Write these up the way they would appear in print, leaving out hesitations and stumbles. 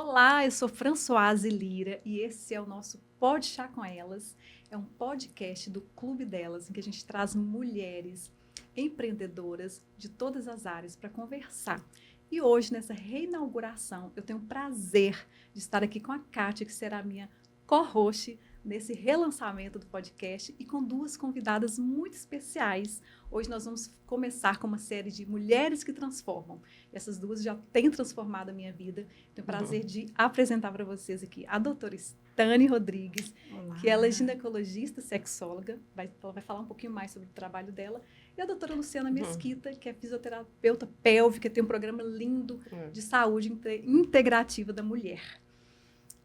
Olá, eu sou Françoise Lira e esse é o nosso Pode Chá com Elas. É um podcast do Clube Delas, em que a gente traz mulheres empreendedoras de todas as áreas para conversar. E hoje, nessa reinauguração, eu tenho o prazer de estar aqui com a Kátia, que será a minha co-host nesse relançamento do podcast, e com duas convidadas muito especiais. Hoje nós vamos começar com uma série de Mulheres que Transformam. Essas duas já têm transformado a minha vida. Tenho o prazer de apresentar para vocês aqui a doutora Stane Rodrigues, Olá. Que ela é ginecologista sexóloga, ela vai falar um pouquinho mais sobre o trabalho dela, e a doutora Luciana Mesquita, que é fisioterapeuta pélvica, tem um programa lindo de saúde integrativa da mulher.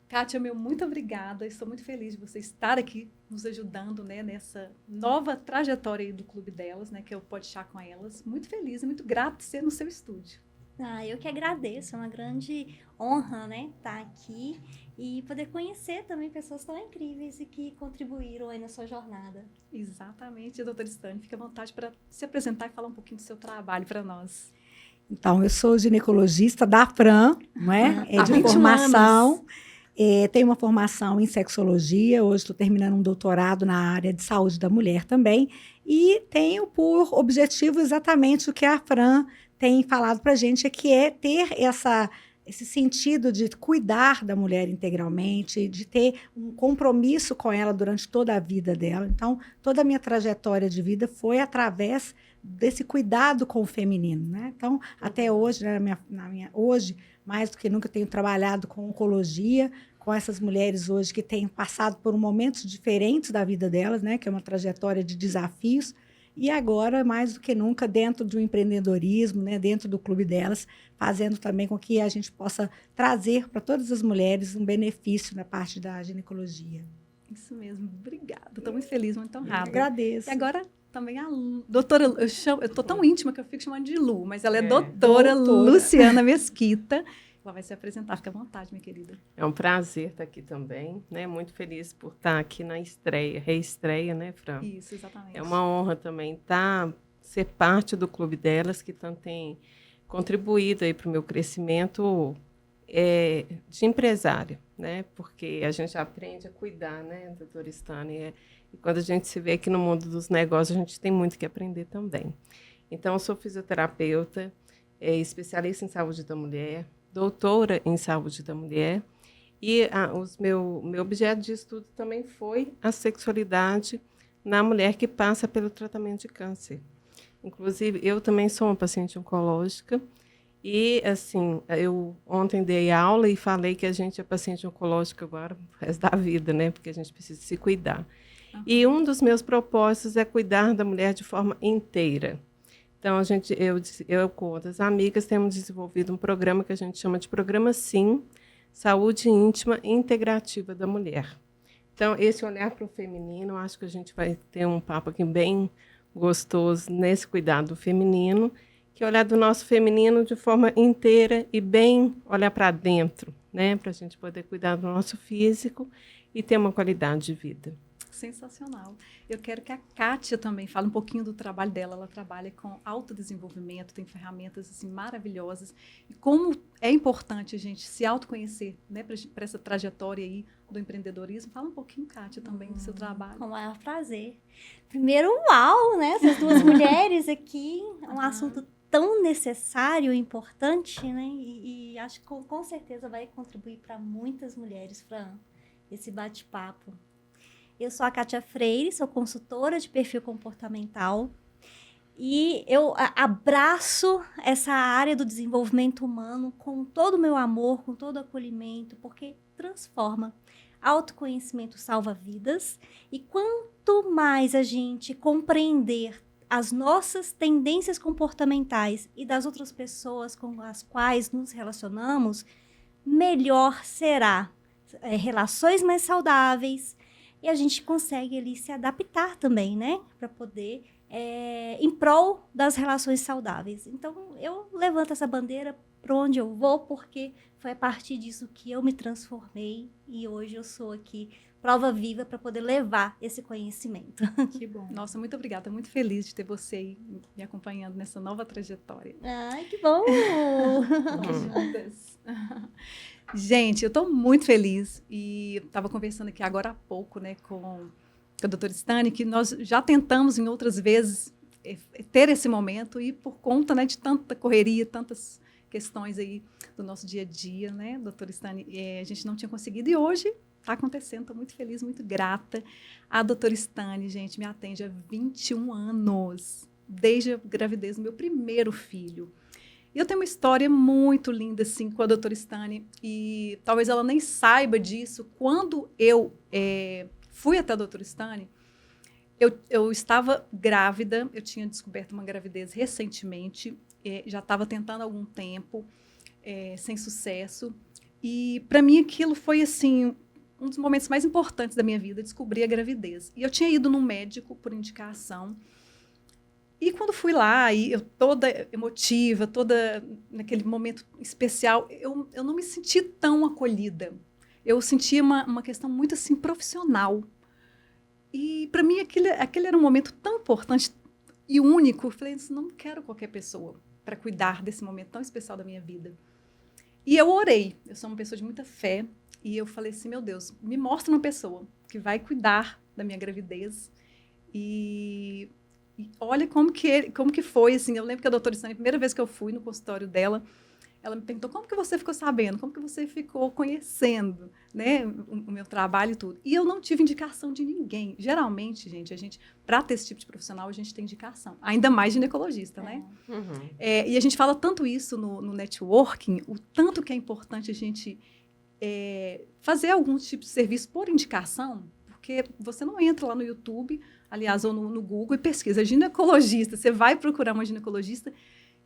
Kátia, muito obrigada. Estou muito feliz de você estar aqui nos ajudando, né, nessa nova trajetória aí do Clube Delas, né, que é o Pode Chá com Elas. Muito feliz e muito grata de ser no seu estúdio. Eu que agradeço, é uma grande honra, né, estar aqui e poder conhecer também pessoas tão incríveis e que contribuíram aí na sua jornada. Exatamente, doutora Stane, fique à vontade para se apresentar e falar um pouquinho do seu trabalho para nós. Então, eu sou ginecologista da Fran, não é? É de formação. Tenho uma formação em sexologia, hoje estou terminando um doutorado na área de saúde da mulher também, e tenho por objetivo exatamente o que a Fran tem falado para a gente, que é ter esse sentido de cuidar da mulher integralmente, de ter um compromisso com ela durante toda a vida dela. Então, toda a minha trajetória de vida foi através desse cuidado com o feminino, né? Então, até hoje, hoje, mais do que nunca, tenho trabalhado com oncologia, com essas mulheres hoje que têm passado por momentos diferentes da vida delas, né? Que é uma trajetória de desafios. E agora, mais do que nunca, dentro do empreendedorismo, né? Dentro do Clube Delas, fazendo também com que a gente possa trazer para todas as mulheres um benefício na parte da ginecologia. Isso mesmo, obrigada. Estou muito feliz, muito honrada. Agradeço. E agora também a doutora, eu estou tão íntima que eu fico chamando de Lu, mas ela é doutora Luciana Mesquita. Ela vai se apresentar, fica à vontade, minha querida. É um prazer estar aqui também, né? Muito feliz por estar aqui na reestreia, né, Fran? Isso, exatamente. É uma honra também ser parte do Clube Delas, que tanto tem contribuído aí para o meu crescimento de empresária, né? Porque a gente aprende a cuidar, né, doutora Stane? E quando a gente se vê aqui no mundo dos negócios, a gente tem muito que aprender também. Então, eu sou fisioterapeuta, especialista em saúde da mulher, doutora em saúde da mulher, e meu objeto de estudo também foi a sexualidade na mulher que passa pelo tratamento de câncer. Inclusive, eu também sou uma paciente oncológica, e, assim, eu ontem dei aula e falei que a gente é paciente oncológica agora, o resto da vida, né? Porque a gente precisa se cuidar. E um dos meus propósitos é cuidar da mulher de forma inteira. Então, eu com outras amigas, temos desenvolvido um programa que a gente chama de Programa SIM, Saúde Íntima e Integrativa da Mulher. Então, esse olhar para o feminino, eu acho que a gente vai ter um papo aqui bem gostoso nesse cuidado feminino, que é olhar do nosso feminino de forma inteira e bem olhar para dentro, né? Para a gente poder cuidar do nosso físico e ter uma qualidade de vida. Sensacional. Eu quero que a Kátia também fale um pouquinho do trabalho dela. Ela trabalha com autodesenvolvimento, tem ferramentas assim, maravilhosas. E como é importante a gente se autoconhecer, né, para essa trajetória aí do empreendedorismo. Fala um pouquinho, Kátia, também do seu trabalho. Com o maior prazer. Primeiro, uau, né? Essas duas mulheres aqui, um assunto tão necessário e importante, né? E acho que com certeza vai contribuir para muitas mulheres, Fran, esse bate-papo. Eu sou a Kátia Freire, sou consultora de perfil comportamental e eu abraço essa área do desenvolvimento humano com todo o meu amor, com todo o acolhimento, porque transforma. Autoconhecimento salva vidas e quanto mais a gente compreender as nossas tendências comportamentais e das outras pessoas com as quais nos relacionamos, melhor será. Relações mais saudáveis, e a gente consegue ali se adaptar também, né? Para poder, em prol das relações saudáveis. Então, eu levanto essa bandeira para onde eu vou, porque foi a partir disso que eu me transformei e hoje eu sou aqui prova viva para poder levar esse conhecimento. Que bom. Nossa, muito obrigada. Estou muito feliz de ter você aí me acompanhando nessa nova trajetória. Ai, que bom! Nós juntas. Gente, eu estou muito feliz e estava conversando aqui agora há pouco, né, com a doutora Stani, que nós já tentamos em outras vezes ter esse momento e por conta, né, de tanta correria, tantas questões aí do nosso dia a dia, né, doutora Stani, a gente não tinha conseguido e hoje está acontecendo, estou muito feliz, muito grata. A doutora Stani, gente, me atende há 21 anos, desde a gravidez do meu primeiro filho. E eu tenho uma história muito linda, assim, com a doutora Stani, e talvez ela nem saiba disso. Quando eu fui até a doutora Stani, eu estava grávida, eu tinha descoberto uma gravidez recentemente, já estava tentando há algum tempo, sem sucesso. E, para mim, aquilo foi, assim, um dos momentos mais importantes da minha vida, descobrir a gravidez. E eu tinha ido num médico por indicação. E quando fui lá, e eu toda emotiva, toda naquele momento especial, eu não me senti tão acolhida. Eu sentia uma questão muito, assim, profissional. E, para mim, aquele era um momento tão importante e único. Eu falei, não quero qualquer pessoa para cuidar desse momento tão especial da minha vida. E eu orei. Eu sou uma pessoa de muita fé. E eu falei assim, meu Deus, me mostra uma pessoa que vai cuidar da minha gravidez. E olha como que foi, assim, eu lembro que a doutora Stani, a primeira vez que eu fui no consultório dela, ela me perguntou, como que você ficou sabendo? Como que você ficou conhecendo, né, o meu trabalho e tudo? E eu não tive indicação de ninguém. Geralmente, gente, para ter esse tipo de profissional, a gente tem indicação. Ainda mais ginecologista, né? Uhum. E a gente fala tanto isso no networking, o tanto que é importante a gente fazer algum tipo de serviço por indicação, porque você não entra lá no YouTube, aliás, ou no Google e pesquisa ginecologista. Você vai procurar uma ginecologista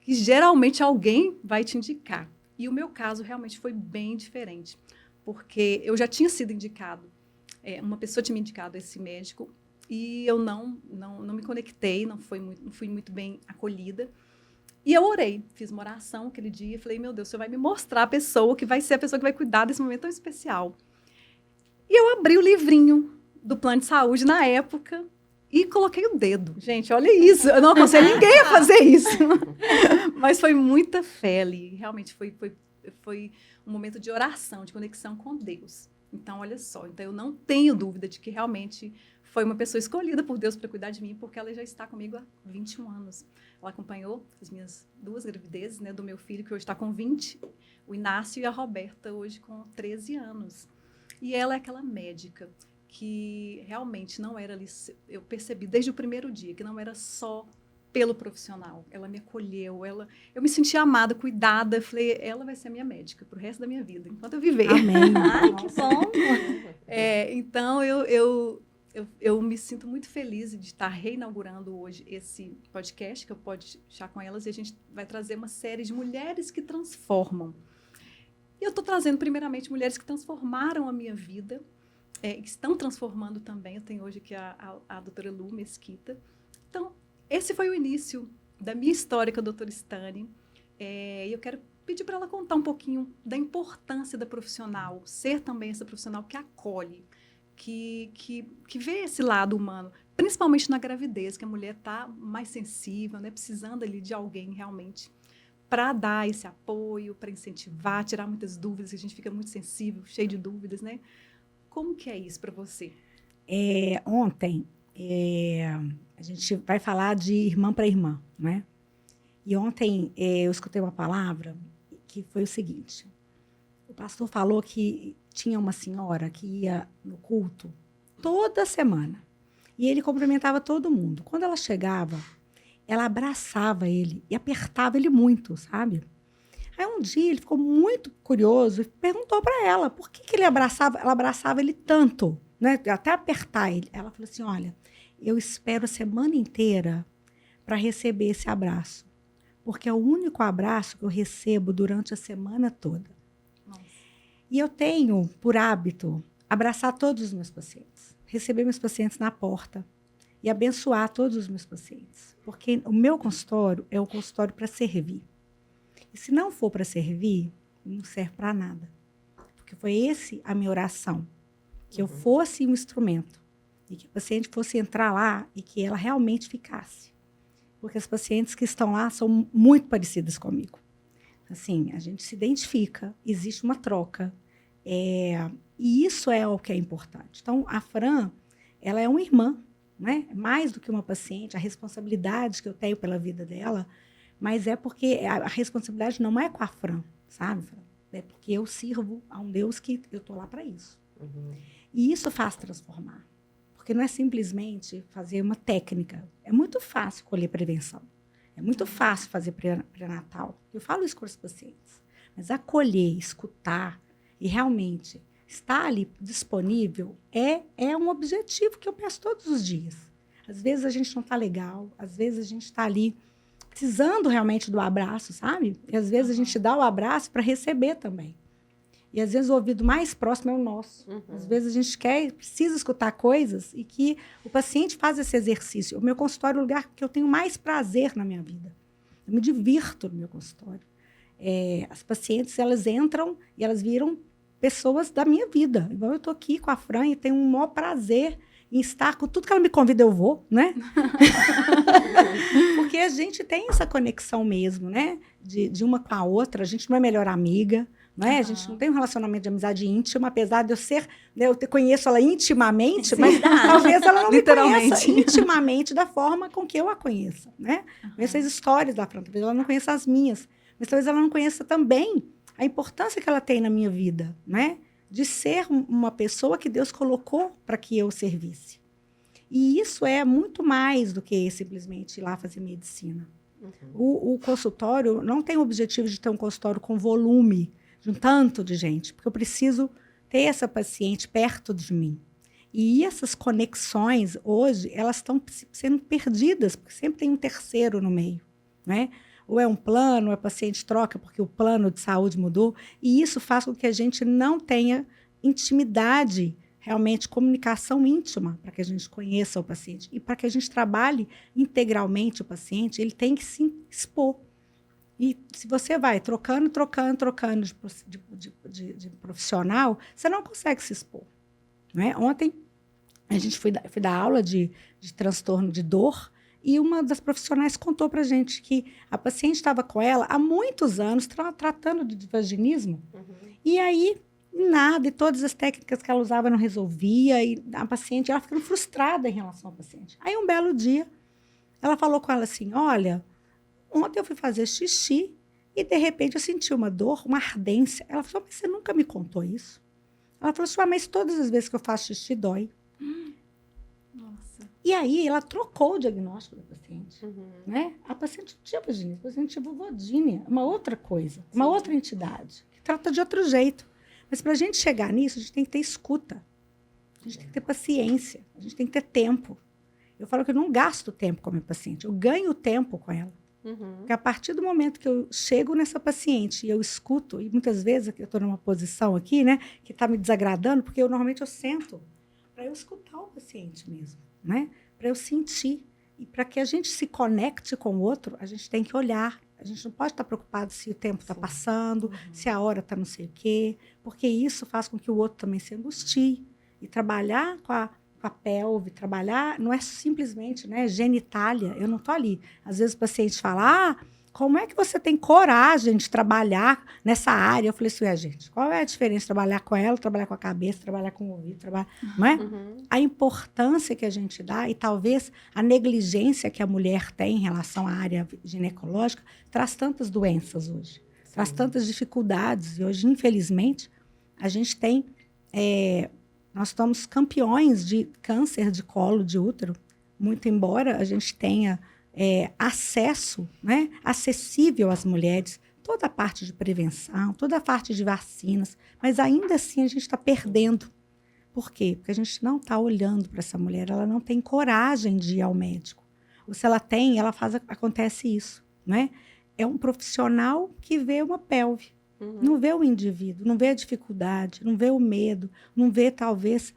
que geralmente alguém vai te indicar. E o meu caso realmente foi bem diferente, porque eu já tinha sido indicado, uma pessoa tinha me indicado esse médico e eu não me conectei, não fui muito bem acolhida. E eu orei, fiz uma oração aquele dia e falei, meu Deus, o Senhor vai me mostrar a pessoa que vai ser a pessoa que vai cuidar desse momento tão especial. E eu abri o livrinho do plano de saúde na época e coloquei o dedo. Gente, olha isso. Eu não aconselho ninguém a fazer isso. Mas foi muita fé ali. Realmente foi um momento de oração, de conexão com Deus. Então, olha só. Então, eu não tenho dúvida de que realmente foi uma pessoa escolhida por Deus para cuidar de mim, porque ela já está comigo há 21 anos. Ela acompanhou as minhas 2 gravidezes, né, do meu filho, que hoje está com 20, o Inácio, e a Roberta, hoje com 13 anos. E ela é aquela médica que realmente não era ali, eu percebi desde o primeiro dia, que não era só pelo profissional. Ela me acolheu, eu me senti amada, cuidada. Falei, ela vai ser a minha médica pro resto da minha vida, enquanto eu viver. Amém. Ai, que bom! Então, eu me sinto muito feliz de estar reinaugurando hoje esse podcast, que eu Pode Chá com Elas, e a gente vai trazer uma série de mulheres que transformam. E eu estou trazendo, primeiramente, mulheres que transformaram a minha vida, que estão transformando também. Eu tenho hoje aqui a doutora Lu Mesquita. Então, esse foi o início da minha história com a doutora Stani. E eu quero pedir para ela contar um pouquinho da importância da profissional, ser também essa profissional que acolhe, que vê esse lado humano, principalmente na gravidez, que a mulher está mais sensível, né, precisando ali de alguém realmente para dar esse apoio, para incentivar, tirar muitas dúvidas, que a gente fica muito sensível, cheio de dúvidas, né? Como que é isso para você? Ontem, a gente vai falar de irmã para irmã, né? E ontem eu escutei uma palavra que foi o seguinte. O pastor falou que tinha uma senhora que ia no culto toda semana. E ele cumprimentava todo mundo. Quando ela chegava, ela abraçava ele e apertava ele muito, sabe? Aí um dia ele ficou muito curioso e perguntou para ela por que ela abraçava ele tanto, né? Até apertar ele. Ela falou assim, olha, eu espero a semana inteira para receber esse abraço, porque é o único abraço que eu recebo durante a semana toda. Nossa. E eu tenho por hábito abraçar todos os meus pacientes, receber meus pacientes na porta e abençoar todos os meus pacientes, porque o meu consultório é um consultório para servir. E se não for para servir, não serve para nada. Porque foi esse a minha oração. Que eu fosse um instrumento. E que a paciente fosse entrar lá e que ela realmente ficasse. Porque as pacientes que estão lá são muito parecidas comigo. Assim, a gente se identifica, existe uma troca. E isso é o que é importante. Então, a Fran, ela é uma irmã, né? Mais do que uma paciente, a responsabilidade que eu tenho pela vida dela, mas é porque a responsabilidade não é com a Fran, sabe, Fran? É porque eu sirvo a um Deus que eu estou lá para isso. E isso faz transformar. Porque não é simplesmente fazer uma técnica. É muito fácil colher prevenção. É muito fácil fazer pré-natal. Eu falo isso com os pacientes. Mas acolher, escutar e realmente estar ali disponível é um objetivo que eu peço todos os dias. Às vezes a gente não está legal, às vezes a gente está ali precisando realmente do abraço, sabe? E às vezes a gente dá o abraço para receber também. E às vezes o ouvido mais próximo é o nosso. Às vezes a gente precisa escutar coisas e que o paciente faz esse exercício. O meu consultório é o lugar que eu tenho mais prazer na minha vida. Eu me divirto no meu consultório. As pacientes, elas entram e elas viram pessoas da minha vida. Igual eu estou aqui com a Fran e tenho um maior prazer em estar com tudo que ela me convida, eu vou, né? Porque a gente tem essa conexão mesmo, né? De uma com a outra. A gente não é melhor amiga, né? A gente não tem um relacionamento de amizade íntima, apesar de eu ser, né, eu conheço ela intimamente, mas talvez ela não me conheça intimamente da forma com que eu a conheça, né? Conheço as histórias da Fran, talvez ela não conheça as minhas, mas talvez ela não conheça também a importância que ela tem na minha vida, né? De ser uma pessoa que Deus colocou para que eu servisse. E isso é muito mais do que simplesmente ir lá fazer medicina. O consultório não tem o objetivo de ter um consultório com volume, de um tanto de gente, porque eu preciso ter essa paciente perto de mim. E essas conexões, hoje, elas estão sendo perdidas, porque sempre tem um terceiro no meio, né? Ou é um plano, ou a paciente troca porque o plano de saúde mudou, e isso faz com que a gente não tenha intimidade, realmente comunicação íntima, para que a gente conheça o paciente. E para que a gente trabalhe integralmente o paciente, ele tem que se expor. E se você vai trocando de profissional, você não consegue se expor. Não é? Ontem, a gente fui dar aula de transtorno de dor, e uma das profissionais contou para a gente que a paciente estava com ela há muitos anos, tratando de vaginismo. E aí, nada, e todas as técnicas que ela usava não resolvia, e a paciente, ela ficando frustrada em relação ao paciente. Aí, um belo dia, ela falou com ela assim, olha, ontem eu fui fazer xixi e, de repente, eu senti uma dor, uma ardência. Ela falou, mas você nunca me contou isso? Ela falou assim, mas todas as vezes que eu faço xixi, dói. Nossa. E aí, ela trocou o diagnóstico da paciente. Né? A paciente não tinha vaginismo, a paciente tinha vulvodínia, uma outra coisa, uma outra entidade, que trata de outro jeito. Mas para a gente chegar nisso, a gente tem que ter escuta. A gente tem que ter paciência, a gente tem que ter tempo. Eu falo que eu não gasto tempo com a minha paciente, eu ganho tempo com ela. Porque a partir do momento que eu chego nessa paciente e eu escuto, e muitas vezes eu estou numa posição aqui, né, que está me desagradando, porque normalmente eu sento para eu escutar o paciente mesmo, né, para eu sentir. E para que a gente se conecte com o outro, a gente tem que olhar. A gente não pode estar preocupado se o tempo está passando, se a hora está não sei o quê, porque isso faz com que o outro também se angustie. E trabalhar com a pelve, trabalhar não é simplesmente, né, genitália. Eu não estou ali. Às vezes o paciente fala, como é que você tem coragem de trabalhar nessa área? Eu falei assim, gente, qual é a diferença de trabalhar com ela, trabalhar com a cabeça, trabalhar com o ouvido, não é? A importância que a gente dá e talvez a negligência que a mulher tem em relação à área ginecológica traz tantas doenças hoje, traz tantas dificuldades. E hoje, infelizmente, a gente tem... nós somos campeões de câncer de colo de útero, muito embora a gente tenha acesso, né, acessível às mulheres, toda a parte de prevenção, toda a parte de vacinas, mas ainda assim a gente está perdendo. Por quê? Porque a gente não está olhando para essa mulher, ela não tem coragem de ir ao médico. Ou se ela tem, acontece isso, né? É um profissional que vê uma pelve, não vê o indivíduo, não vê a dificuldade, não vê o medo, não vê, talvez,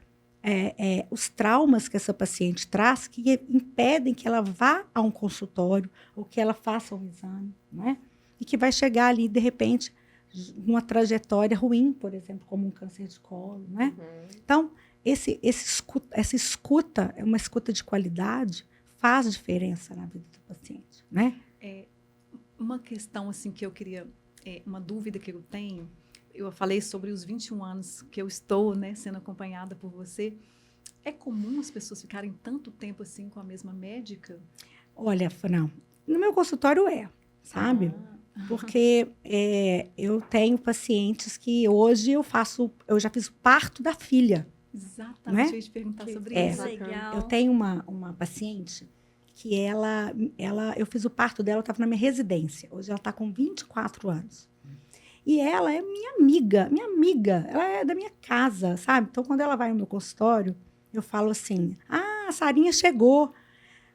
os traumas que essa paciente traz que impedem que ela vá a um consultório ou que ela faça um exame, né? e que vai chegar ali, de repente, numa trajetória ruim, por exemplo, como um câncer de colo, né? Então, essa escuta, é uma escuta de qualidade, faz diferença na vida do paciente, né? Uma questão assim que eu queria, uma dúvida que eu tenho, eu falei sobre os 21 anos que eu estou, né, sendo acompanhada por você. É comum as pessoas ficarem tanto tempo assim com a mesma médica? Olha, Fran, no meu consultório sabe? Porque eu tenho pacientes que hoje eu já fiz o parto da filha. Exatamente, né? eu ia te perguntar sobre É. isso. Legal. Eu tenho uma paciente que eu fiz o parto dela, eu estava na minha residência. Hoje ela está com 24 anos. E ela é minha amiga. Ela é da minha casa, sabe? Então, quando ela vai no meu consultório, eu falo assim, a Sarinha chegou.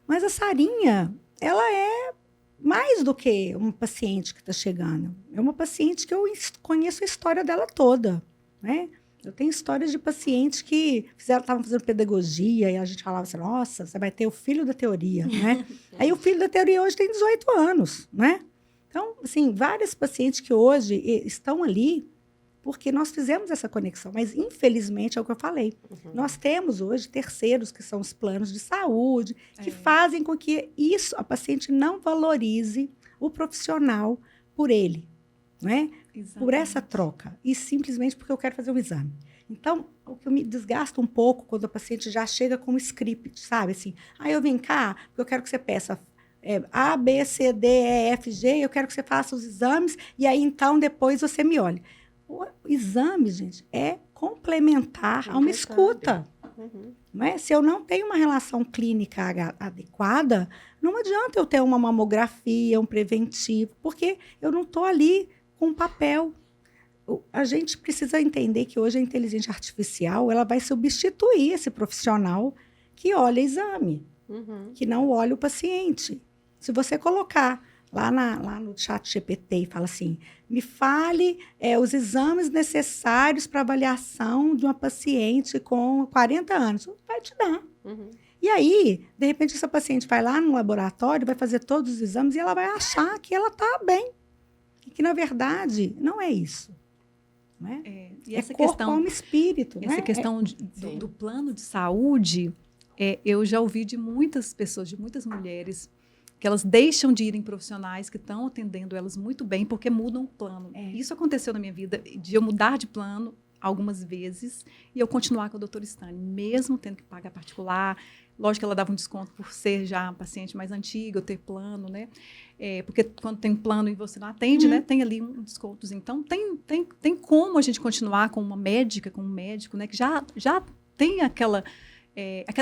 Mas a Sarinha, ela é mais do que uma paciente que está chegando. É uma paciente que eu conheço a história dela toda, né? Eu tenho histórias de pacientes que estavam fazendo pedagogia e a gente falava assim, nossa, você vai ter o filho da teoria, né? Aí o filho da teoria hoje tem 18 anos, né? Então, assim, vários pacientes que hoje estão ali porque nós fizemos essa conexão, mas infelizmente é o que eu falei. Nós temos hoje terceiros, que são os planos de saúde, que fazem com que a paciente não valorize o profissional por ele, né? Por essa troca, e simplesmente porque eu quero fazer um exame. Então, o que me desgasta um pouco quando a paciente já chega com um script, sabe? Assim, eu vim cá, porque eu quero que você peça A, B, C, D, E, F, G, eu quero que você faça os exames, e aí, então, depois você me olhe. O exame, gente, é complementar a uma escuta. Não é? Se eu não tenho uma relação clínica adequada, não adianta eu ter uma mamografia, um preventivo, porque eu não estou ali com papel. A gente precisa entender que hoje a inteligência artificial ela vai substituir esse profissional que olha exame, que não olha o paciente. Se você colocar lá no chat GPT e fala assim, me fale os exames necessários para avaliação de uma paciente com 40 anos, vai te dar. E aí, de repente, essa paciente vai lá no laboratório, vai fazer todos os exames e ela vai achar que ela está bem. E que, na verdade, não é isso. Não é? E essa corpo, questão, alma e espírito. essa questão do plano de saúde, eu já ouvi de muitas pessoas, de muitas mulheres, que elas deixam de ir em profissionais que estão atendendo elas muito bem porque mudam o plano. Isso aconteceu na minha vida, de eu mudar de plano algumas vezes e eu continuar com a doutora Stani, mesmo tendo que pagar particular. Lógico que ela dava um desconto por ser já uma paciente mais antiga, eu ter plano, né? Porque quando tem plano e você não atende, né? Tem ali um desconto. Então, tem como a gente continuar com uma médica, com um médico, né? Que já tem aquela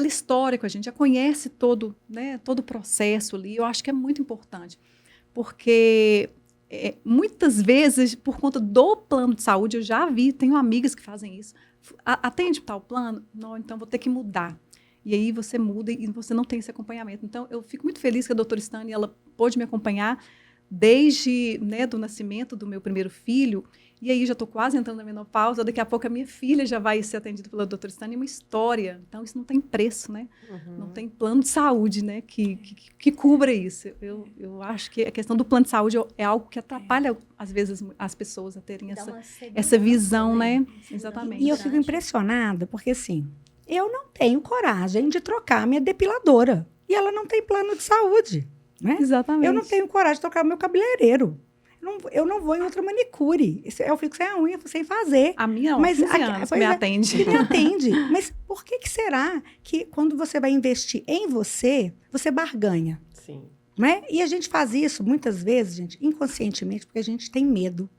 história que a gente já conhece todo o processo ali. Eu acho que é muito importante, porque muitas vezes, por conta do plano de saúde, eu já vi, tenho amigas que fazem isso, atende tal plano? Não, então vou ter que mudar. E aí você muda e você não tem esse acompanhamento. Então, eu fico muito feliz que a doutora Stani, ela pôde me acompanhar desde do nascimento do meu primeiro filho. E aí já estou quase entrando na menopausa. Daqui a pouco a minha filha já vai ser atendida pela doutora Stani. É uma história. Então, isso não tem preço, né? Não tem plano de saúde, né? Que cubra isso. Eu acho que a questão do plano de saúde é algo que atrapalha, às vezes, as pessoas a terem essa visão, né? Exatamente. E eu fico impressionada, porque assim, eu não tenho coragem de trocar a minha depiladora. E ela não tem plano de saúde, né? Exatamente. Eu não tenho coragem de trocar o meu cabeleireiro. Eu não vou em outra manicure. Eu fico sem a unha, sem fazer. A minha, mas 15 anos, me atende. Que me atende. Mas por que será que quando você vai investir em você, você barganha? Sim. Não é? E a gente faz isso, muitas vezes, gente, inconscientemente, porque a gente tem medo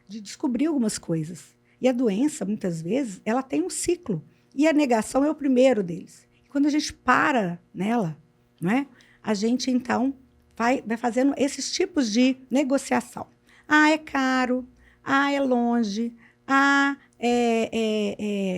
de descobrir algumas coisas. E a doença, muitas vezes, ela tem um ciclo. E a negação é o primeiro deles. E quando a gente para nela, não é? A gente, então, vai fazendo esses tipos de negociação. É caro. É longe.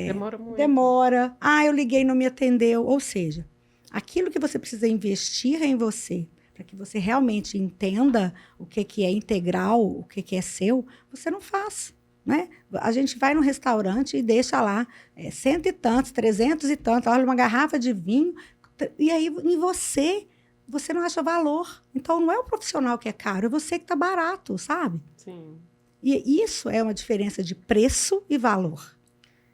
Demora muito. Demora. Eu liguei e não me atendeu. Ou seja, aquilo que você precisa investir em você, para que você realmente entenda o que é integral, o que é seu, você não faz. Né? A gente vai no restaurante e deixa lá 100 e tantos, 300 e tantos, olha, uma garrafa de vinho, e aí em você você não acha valor. Então, não é o profissional que é caro, é você que está barato, sabe? Sim. E isso é uma diferença de preço e valor.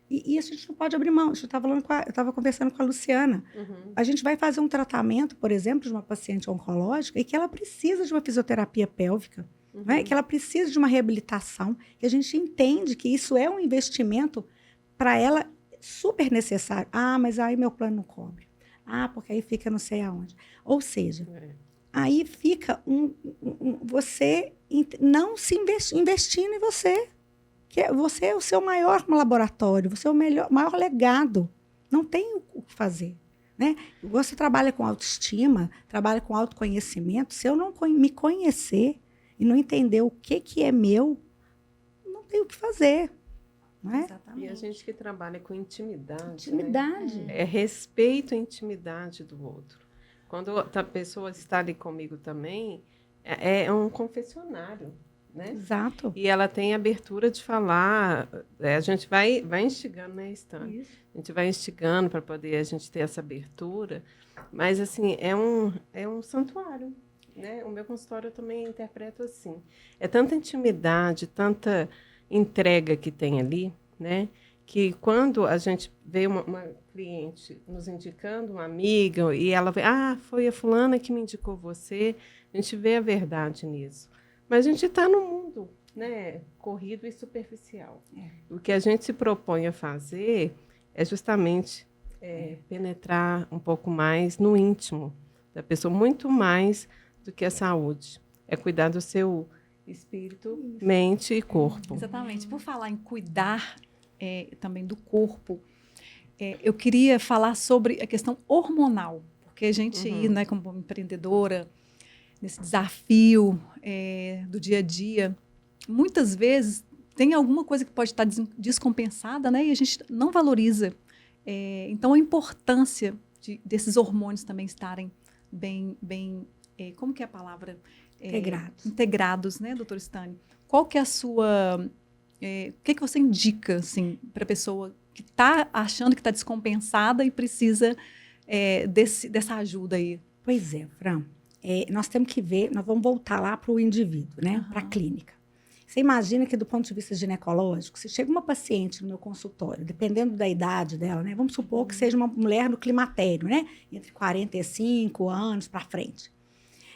E isso a gente não pode abrir mão. Eu estava conversando com a Luciana. Uhum. A gente vai fazer um tratamento, por exemplo, de uma paciente oncológica e que ela precisa de uma fisioterapia pélvica, né? Que ela precisa de uma reabilitação. E a gente entende que isso é um investimento para ela super necessário. Ah, mas aí meu plano não cobre. Ah, porque aí fica não sei aonde. Ou seja, aí fica você não se investindo em você. Que você é o seu maior laboratório, você é o maior legado. Não tem o que fazer. Né? Você trabalha com autoestima, trabalha com autoconhecimento. Se eu não me conhecer e não entender o que é meu, não tem o que fazer. Não é? E a gente que trabalha com intimidade. Intimidade. Né? É respeito à intimidade do outro. Quando a pessoa está ali comigo também, é um confessionário. Né? Exato. E ela tem abertura de falar, a gente vai instigando, né, Stane? Isso. A gente vai instigando para poder a gente ter essa abertura, mas, assim, é um santuário, né? O meu consultório eu também interpreto assim. É tanta intimidade, tanta entrega que tem ali, né? Que quando a gente vê uma cliente nos indicando, uma amiga, e ela vê, foi a fulana que me indicou você, a gente vê a verdade nisso. Mas a gente está no mundo, né, corrido e superficial. O que a gente se propõe a fazer é justamente penetrar um pouco mais no íntimo da pessoa, muito mais do que a saúde. É cuidar do seu espírito, mente e corpo. Exatamente. Por falar em cuidar também do corpo, eu queria falar sobre a questão hormonal, porque a gente, né, como empreendedora, nesse desafio do dia a dia, muitas vezes tem alguma coisa que pode estar descompensada, né? E a gente não valoriza. Então, a importância desses hormônios também estarem bem como que é a palavra? Integrados, né, doutora Stane? Qual que é a sua... o que você indica, assim, para a pessoa que está achando que está descompensada e precisa dessa ajuda aí? Pois é, Fran. Nós temos que ver, nós vamos voltar lá para o indivíduo, né? Para a clínica. Você imagina que, do ponto de vista ginecológico, se chega uma paciente no meu consultório, dependendo da idade dela, né? Vamos supor que seja uma mulher no climatério, né? Entre 45 anos para frente.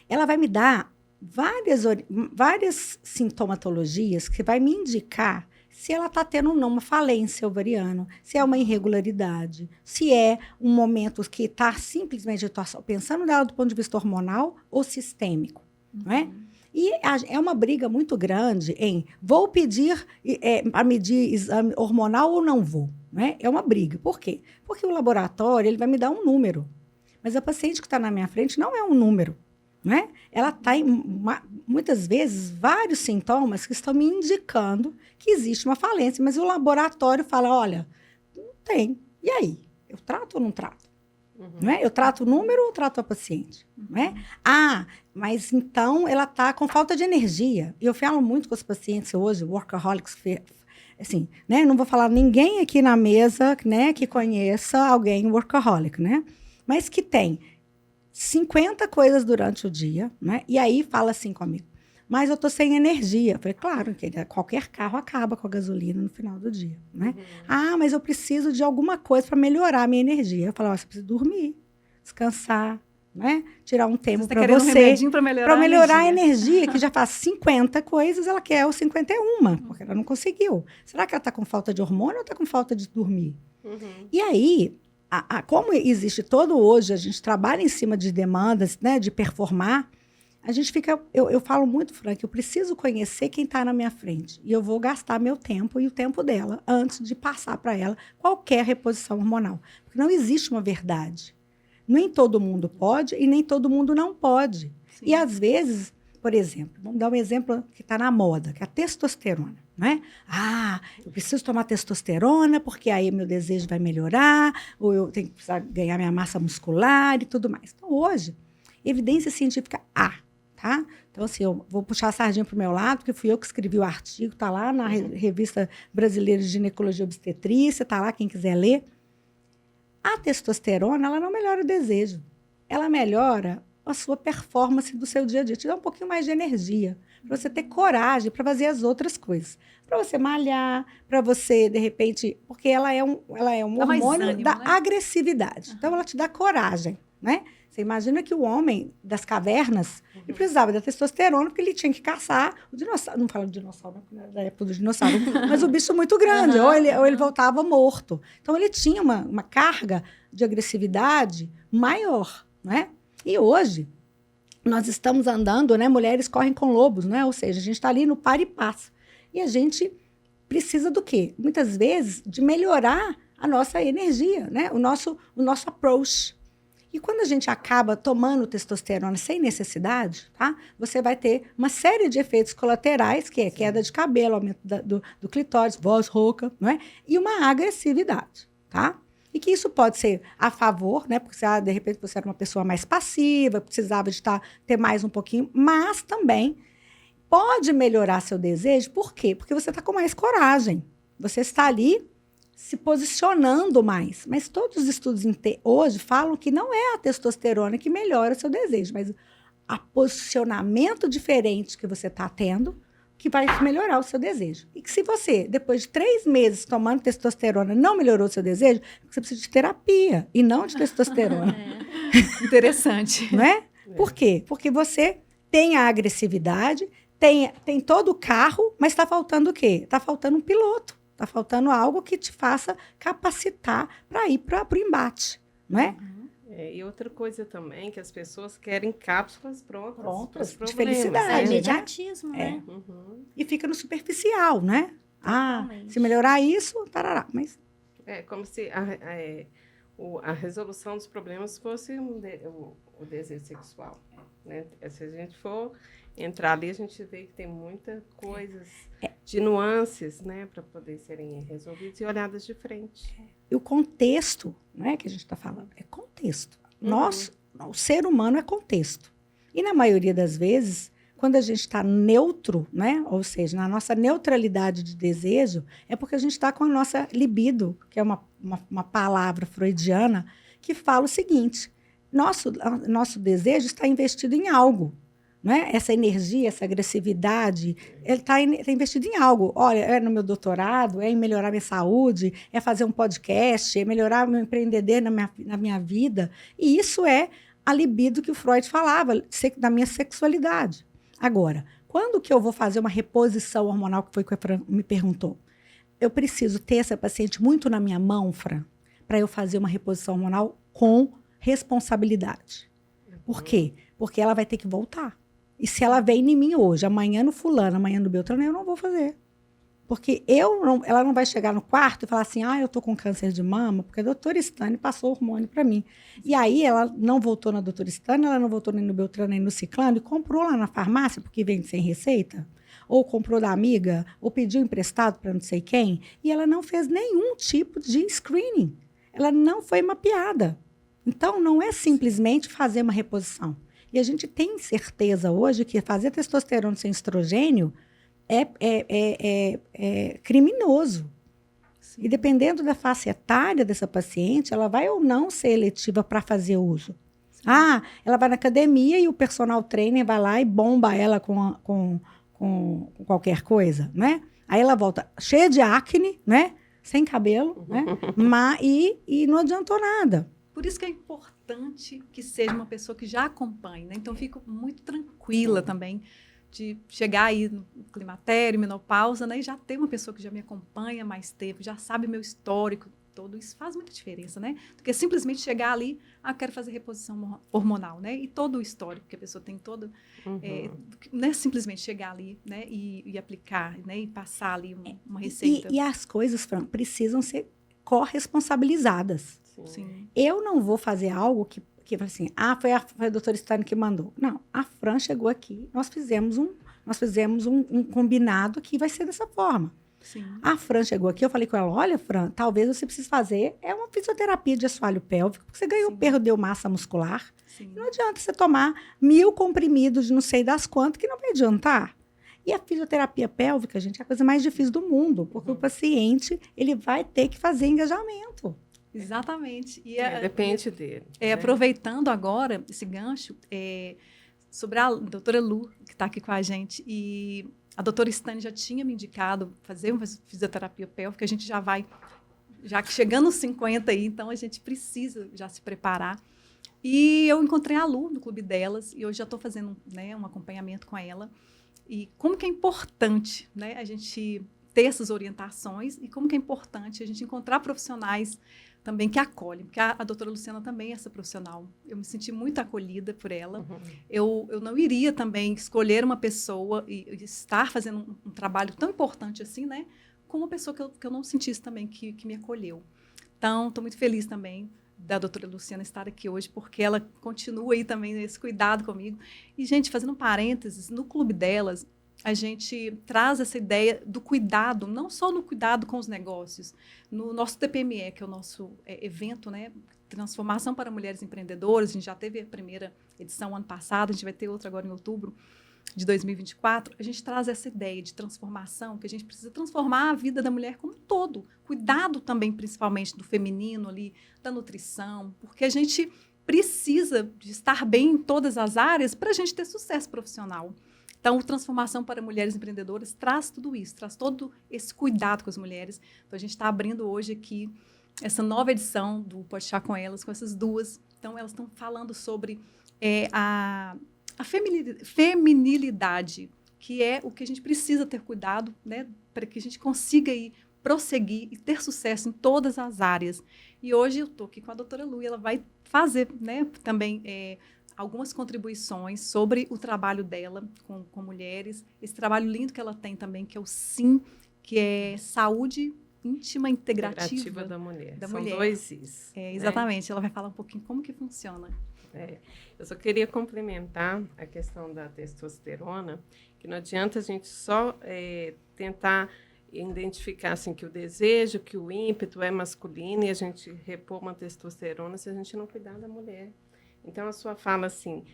Ela vai me dar várias sintomatologias que vai me indicar se ela está tendo ou não uma falência ovariana, se é uma irregularidade, se é um momento que está simplesmente pensando nela do ponto de vista hormonal ou sistêmico, não é? E é uma briga muito grande em vou pedir a medir exame hormonal ou não vou, não é? É uma briga. Por quê? Porque o laboratório ele vai me dar um número, mas a paciente que está na minha frente não é um número. Né? Ela tem, muitas vezes, vários sintomas que estão me indicando que existe uma falência, mas o laboratório fala, olha, não tem. E aí? Eu trato ou não trato? Não é? Eu trato o número ou trato a paciente? Não é? Mas então ela está com falta de energia. E eu falo muito com os pacientes hoje, workaholics, assim, né? Não vou falar ninguém aqui na mesa, né, que conheça alguém workaholic, né? Mas que tem 50 coisas durante o dia, né? E aí fala assim comigo, mas eu tô sem energia. Eu falei, claro, qualquer carro acaba com a gasolina no final do dia, né? Mas eu preciso de alguma coisa para melhorar a minha energia. Eu falo, você precisa dormir, descansar, né? Tirar um tempo para você. Um remedinho para melhorar a energia, que já faz 50 coisas, ela quer o 51, porque ela não conseguiu. Será que ela tá com falta de hormônio ou tá com falta de dormir? E aí, como existe hoje, a gente trabalha em cima de demandas, né, de performar, a gente fica... Eu falo muito, Frank, eu preciso conhecer quem está na minha frente. E eu vou gastar meu tempo e o tempo dela antes de passar para ela qualquer reposição hormonal. Porque não existe uma verdade. Nem todo mundo pode e nem todo mundo não pode. Sim. E, às vezes, por exemplo, vamos dar um exemplo que está na moda, que é a testosterona. Né? Eu preciso tomar testosterona porque aí meu desejo vai melhorar, ou eu tenho que precisar ganhar minha massa muscular e tudo mais. Então, hoje, evidência científica tá? Então, assim, eu vou puxar a sardinha para o meu lado, porque fui eu que escrevi o artigo, está lá na Revista Brasileira de Ginecologia e Obstetrícia, está lá, quem quiser ler. A testosterona, ela não melhora o desejo. Ela melhora a sua performance do seu dia a dia, te dá um pouquinho mais de energia, para você ter coragem para fazer as outras coisas. Para você malhar, para você, de repente, porque ela é um Dá mais hormônio ânimo, da né? agressividade. Então, ela te dá coragem, né? Você imagina que o homem das cavernas, ele precisava da testosterona, porque ele tinha que caçar o dinossauro. Não falo de dinossauro, não, porque não é da época do dinossauro, mas o bicho muito grande, ou ele voltava morto. Então, ele tinha uma carga de agressividade maior, né? E hoje, nós estamos andando, né? Mulheres correm com lobos, né? Ou seja, a gente está ali no par e passo. E a gente precisa do quê? Muitas vezes, de melhorar a nossa energia, né? O nosso approach. E quando a gente acaba tomando testosterona sem necessidade, tá? Você vai ter uma série de efeitos colaterais, que é queda de cabelo, aumento do clitóris, voz rouca, não é? E uma agressividade, tá? E que isso pode ser a favor, né? Porque de repente você era uma pessoa mais passiva, precisava de ter mais um pouquinho, mas também pode melhorar seu desejo. Por quê? Porque você está com mais coragem. Você está ali se posicionando mais. Mas todos os estudos hoje falam que não é a testosterona que melhora seu desejo, mas o posicionamento diferente que você está tendo que vai melhorar o seu desejo. E que se você, depois de 3 meses tomando testosterona, não melhorou o seu desejo, você precisa de terapia e não de testosterona. Interessante. Não é? Por quê? Porque você tem a agressividade, tem todo o carro, mas está faltando o quê? Está faltando um piloto. Está faltando algo que te faça capacitar para ir para o embate, não é? E outra coisa também, que as pessoas querem cápsulas prontas de felicidade, É né? imediatismo, né? E fica no superficial, né? Totalmente. Se melhorar isso, tarará. Mas É como se a resolução dos problemas fosse o desejo sexual, né? Se a gente for entrar ali, a gente vê que tem muitas coisas de nuances, né, para poder serem resolvidas e olhadas de frente. e o contexto, não é que a gente está falando, é contexto. O ser humano é contexto. E na maioria das vezes, quando a gente está neutro, né, ou seja, na nossa neutralidade de desejo, é porque a gente está com a nossa libido, que é uma palavra freudiana, que fala o seguinte: nosso desejo está investido em algo. Né? Essa energia, essa agressividade, ele está investido em algo. Olha, é no meu doutorado, é em melhorar minha saúde, é fazer um podcast, é melhorar meu empreender na minha vida. E isso é a libido que o Freud falava, da minha sexualidade. Agora, quando que eu vou fazer uma reposição hormonal, que foi o que a Fran me perguntou? Eu preciso ter essa paciente muito na minha mão, Fran, para eu fazer uma reposição hormonal com responsabilidade. Por quê? Porque ela vai ter que voltar. E se ela vem em mim hoje, amanhã no fulano, amanhã no Beltrano, eu não vou fazer. Porque ela não vai chegar no quarto e falar assim, eu tô com câncer de mama, porque a doutora Stane passou hormônio para mim. E aí ela não voltou na doutora Stane, ela não voltou nem no Beltrano, nem no Ciclano, e comprou lá na farmácia, porque vende sem receita, ou comprou da amiga, ou pediu emprestado para não sei quem, e ela não fez nenhum tipo de screening. Ela não foi mapeada. Então, não é simplesmente fazer uma reposição. E a gente tem certeza hoje que fazer testosterona sem estrogênio é criminoso. Sim. E dependendo da faixa etária dessa paciente, ela vai ou não ser eletiva para fazer uso. Sim. Ela vai na academia e o personal trainer vai lá e bomba ela com qualquer coisa, né? Aí ela volta cheia de acne, né? Sem cabelo, né? E não adiantou nada. Por isso que é importante que seja uma pessoa que já acompanhe, né? Então, eu fico muito tranquila também de chegar aí no climatério, menopausa, né? E já ter uma pessoa que já me acompanha há mais tempo, já sabe meu histórico todo. Isso faz muita diferença, né? Do que simplesmente chegar ali, quero fazer reposição hormonal, né? E todo o histórico que a pessoa tem todo, não é simplesmente chegar ali, né? E aplicar, né? E passar ali uma receita. E as coisas, Fran, precisam ser corresponsabilizadas. Sim. Eu não vou fazer algo que assim, foi a doutora Stane que mandou. Não, a Fran chegou aqui, nós fizemos um combinado que vai ser dessa forma. Sim. A Fran chegou aqui, eu falei com ela, olha, Fran, talvez você precise fazer uma fisioterapia de assoalho pélvico, porque você perdeu massa muscular. Sim. Não adianta você tomar 1000 comprimidos de não sei das quantas, que não vai adiantar. E a fisioterapia pélvica, gente, é a coisa mais difícil do mundo, porque o paciente, ele vai ter que fazer engajamento. Exatamente. E depende dele. Aproveitando agora esse gancho, sobre a doutora Lu, que está aqui com a gente, e a doutora Stani já tinha me indicado fazer uma fisioterapia pélvica, a gente já chegando aos 50 aí, então a gente precisa já se preparar. E eu encontrei a Lu no clube delas, e hoje já estou fazendo, né, um acompanhamento com ela. E como que é importante, né, a gente ter essas orientações e como que é importante a gente encontrar profissionais também que acolhem, porque a doutora Luciana também é essa profissional. Eu me senti muito acolhida por ela. Eu não iria também escolher uma pessoa e estar fazendo um trabalho tão importante assim, né, com uma pessoa que eu não sentisse também que me acolheu. Então, estou muito feliz também da doutora Luciana estar aqui hoje, porque ela continua aí também nesse cuidado comigo. E, gente, fazendo um parênteses, no clube delas, a gente traz essa ideia do cuidado, não só no cuidado com os negócios. No nosso TPME, que é o nosso evento, né, Transformação para Mulheres Empreendedoras, a gente já teve a primeira edição ano passado, a gente vai ter outra agora em outubro de 2024, a gente traz essa ideia de transformação, que a gente precisa transformar a vida da mulher como um todo. Cuidado também, principalmente, do feminino ali, da nutrição, porque a gente precisa de estar bem em todas as áreas para a gente ter sucesso profissional. Então, o Transformação para Mulheres Empreendedoras traz tudo isso, traz todo esse cuidado com as mulheres. Então, a gente está abrindo hoje aqui essa nova edição do Pode Chá com Elas, com essas duas. Então, elas estão falando sobre a feminilidade, que é o que a gente precisa ter cuidado, né, para que a gente consiga ir prosseguir e ter sucesso em todas as áreas. E hoje eu estou aqui com a doutora Lu, e ela vai fazer, né, também algumas contribuições sobre o trabalho dela com mulheres, esse trabalho lindo que ela tem também, que é o SIM, que é Saúde Íntima Integrativa da Mulher. São mulher. 2 Is. Exatamente, né? Ela vai falar um pouquinho como que funciona. Eu só queria complementar a questão da testosterona, que não adianta a gente só tentar identificar assim, que o desejo, que o ímpeto é masculino e a gente repor uma testosterona se a gente não cuidar da mulher. Então, a sua fala assim,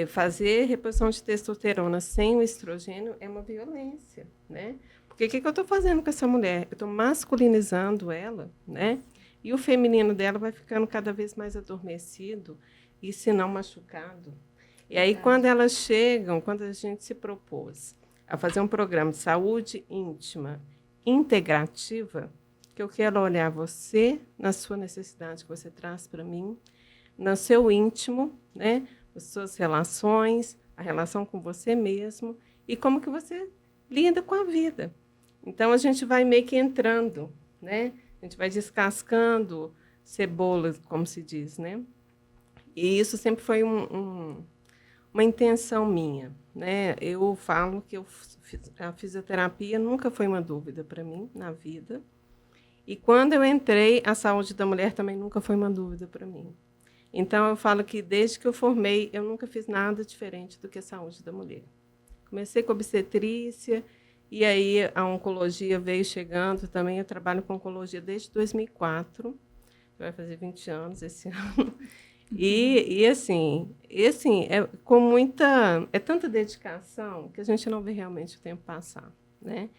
fazer reposição de testosterona sem o estrogênio é uma violência, né? Porque o que eu estou fazendo com essa mulher? Eu estou masculinizando ela, né? E o feminino dela vai ficando cada vez mais adormecido e, se não, machucado. E aí, quando elas chegam, quando a gente se propôs a fazer um programa de saúde íntima integrativa, que eu quero olhar você na sua necessidade que você traz para mim, no seu íntimo, né? As suas relações, a relação com você mesmo e como que você lida com a vida. Então, a gente vai meio que entrando, né? A gente vai descascando cebolas, como se diz, né? E isso sempre foi uma intenção minha, né? Eu falo que a fisioterapia nunca foi uma dúvida para mim na vida. E quando eu entrei, a saúde da mulher também nunca foi uma dúvida para mim. Então, eu falo que desde que eu formei, eu nunca fiz nada diferente do que a saúde da mulher. Comecei com obstetrícia, e aí a oncologia veio chegando também. Eu trabalho com oncologia desde 2004, vai fazer 20 anos esse ano. E assim, com muita... É tanta dedicação que a gente não vê realmente o tempo passar, né?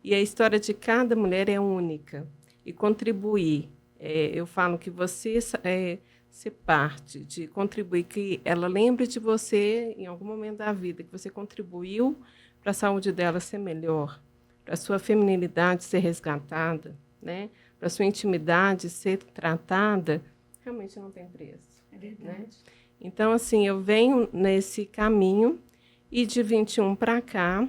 E a história de cada mulher é única. E contribuir, eu falo que você... ser parte, de contribuir, que ela lembre de você em algum momento da vida, que você contribuiu para a saúde dela ser melhor, para a sua feminilidade ser resgatada, né? Para a sua intimidade ser tratada, realmente não tem preço. É verdade. Né? Então, assim, eu venho nesse caminho e de 21 para cá,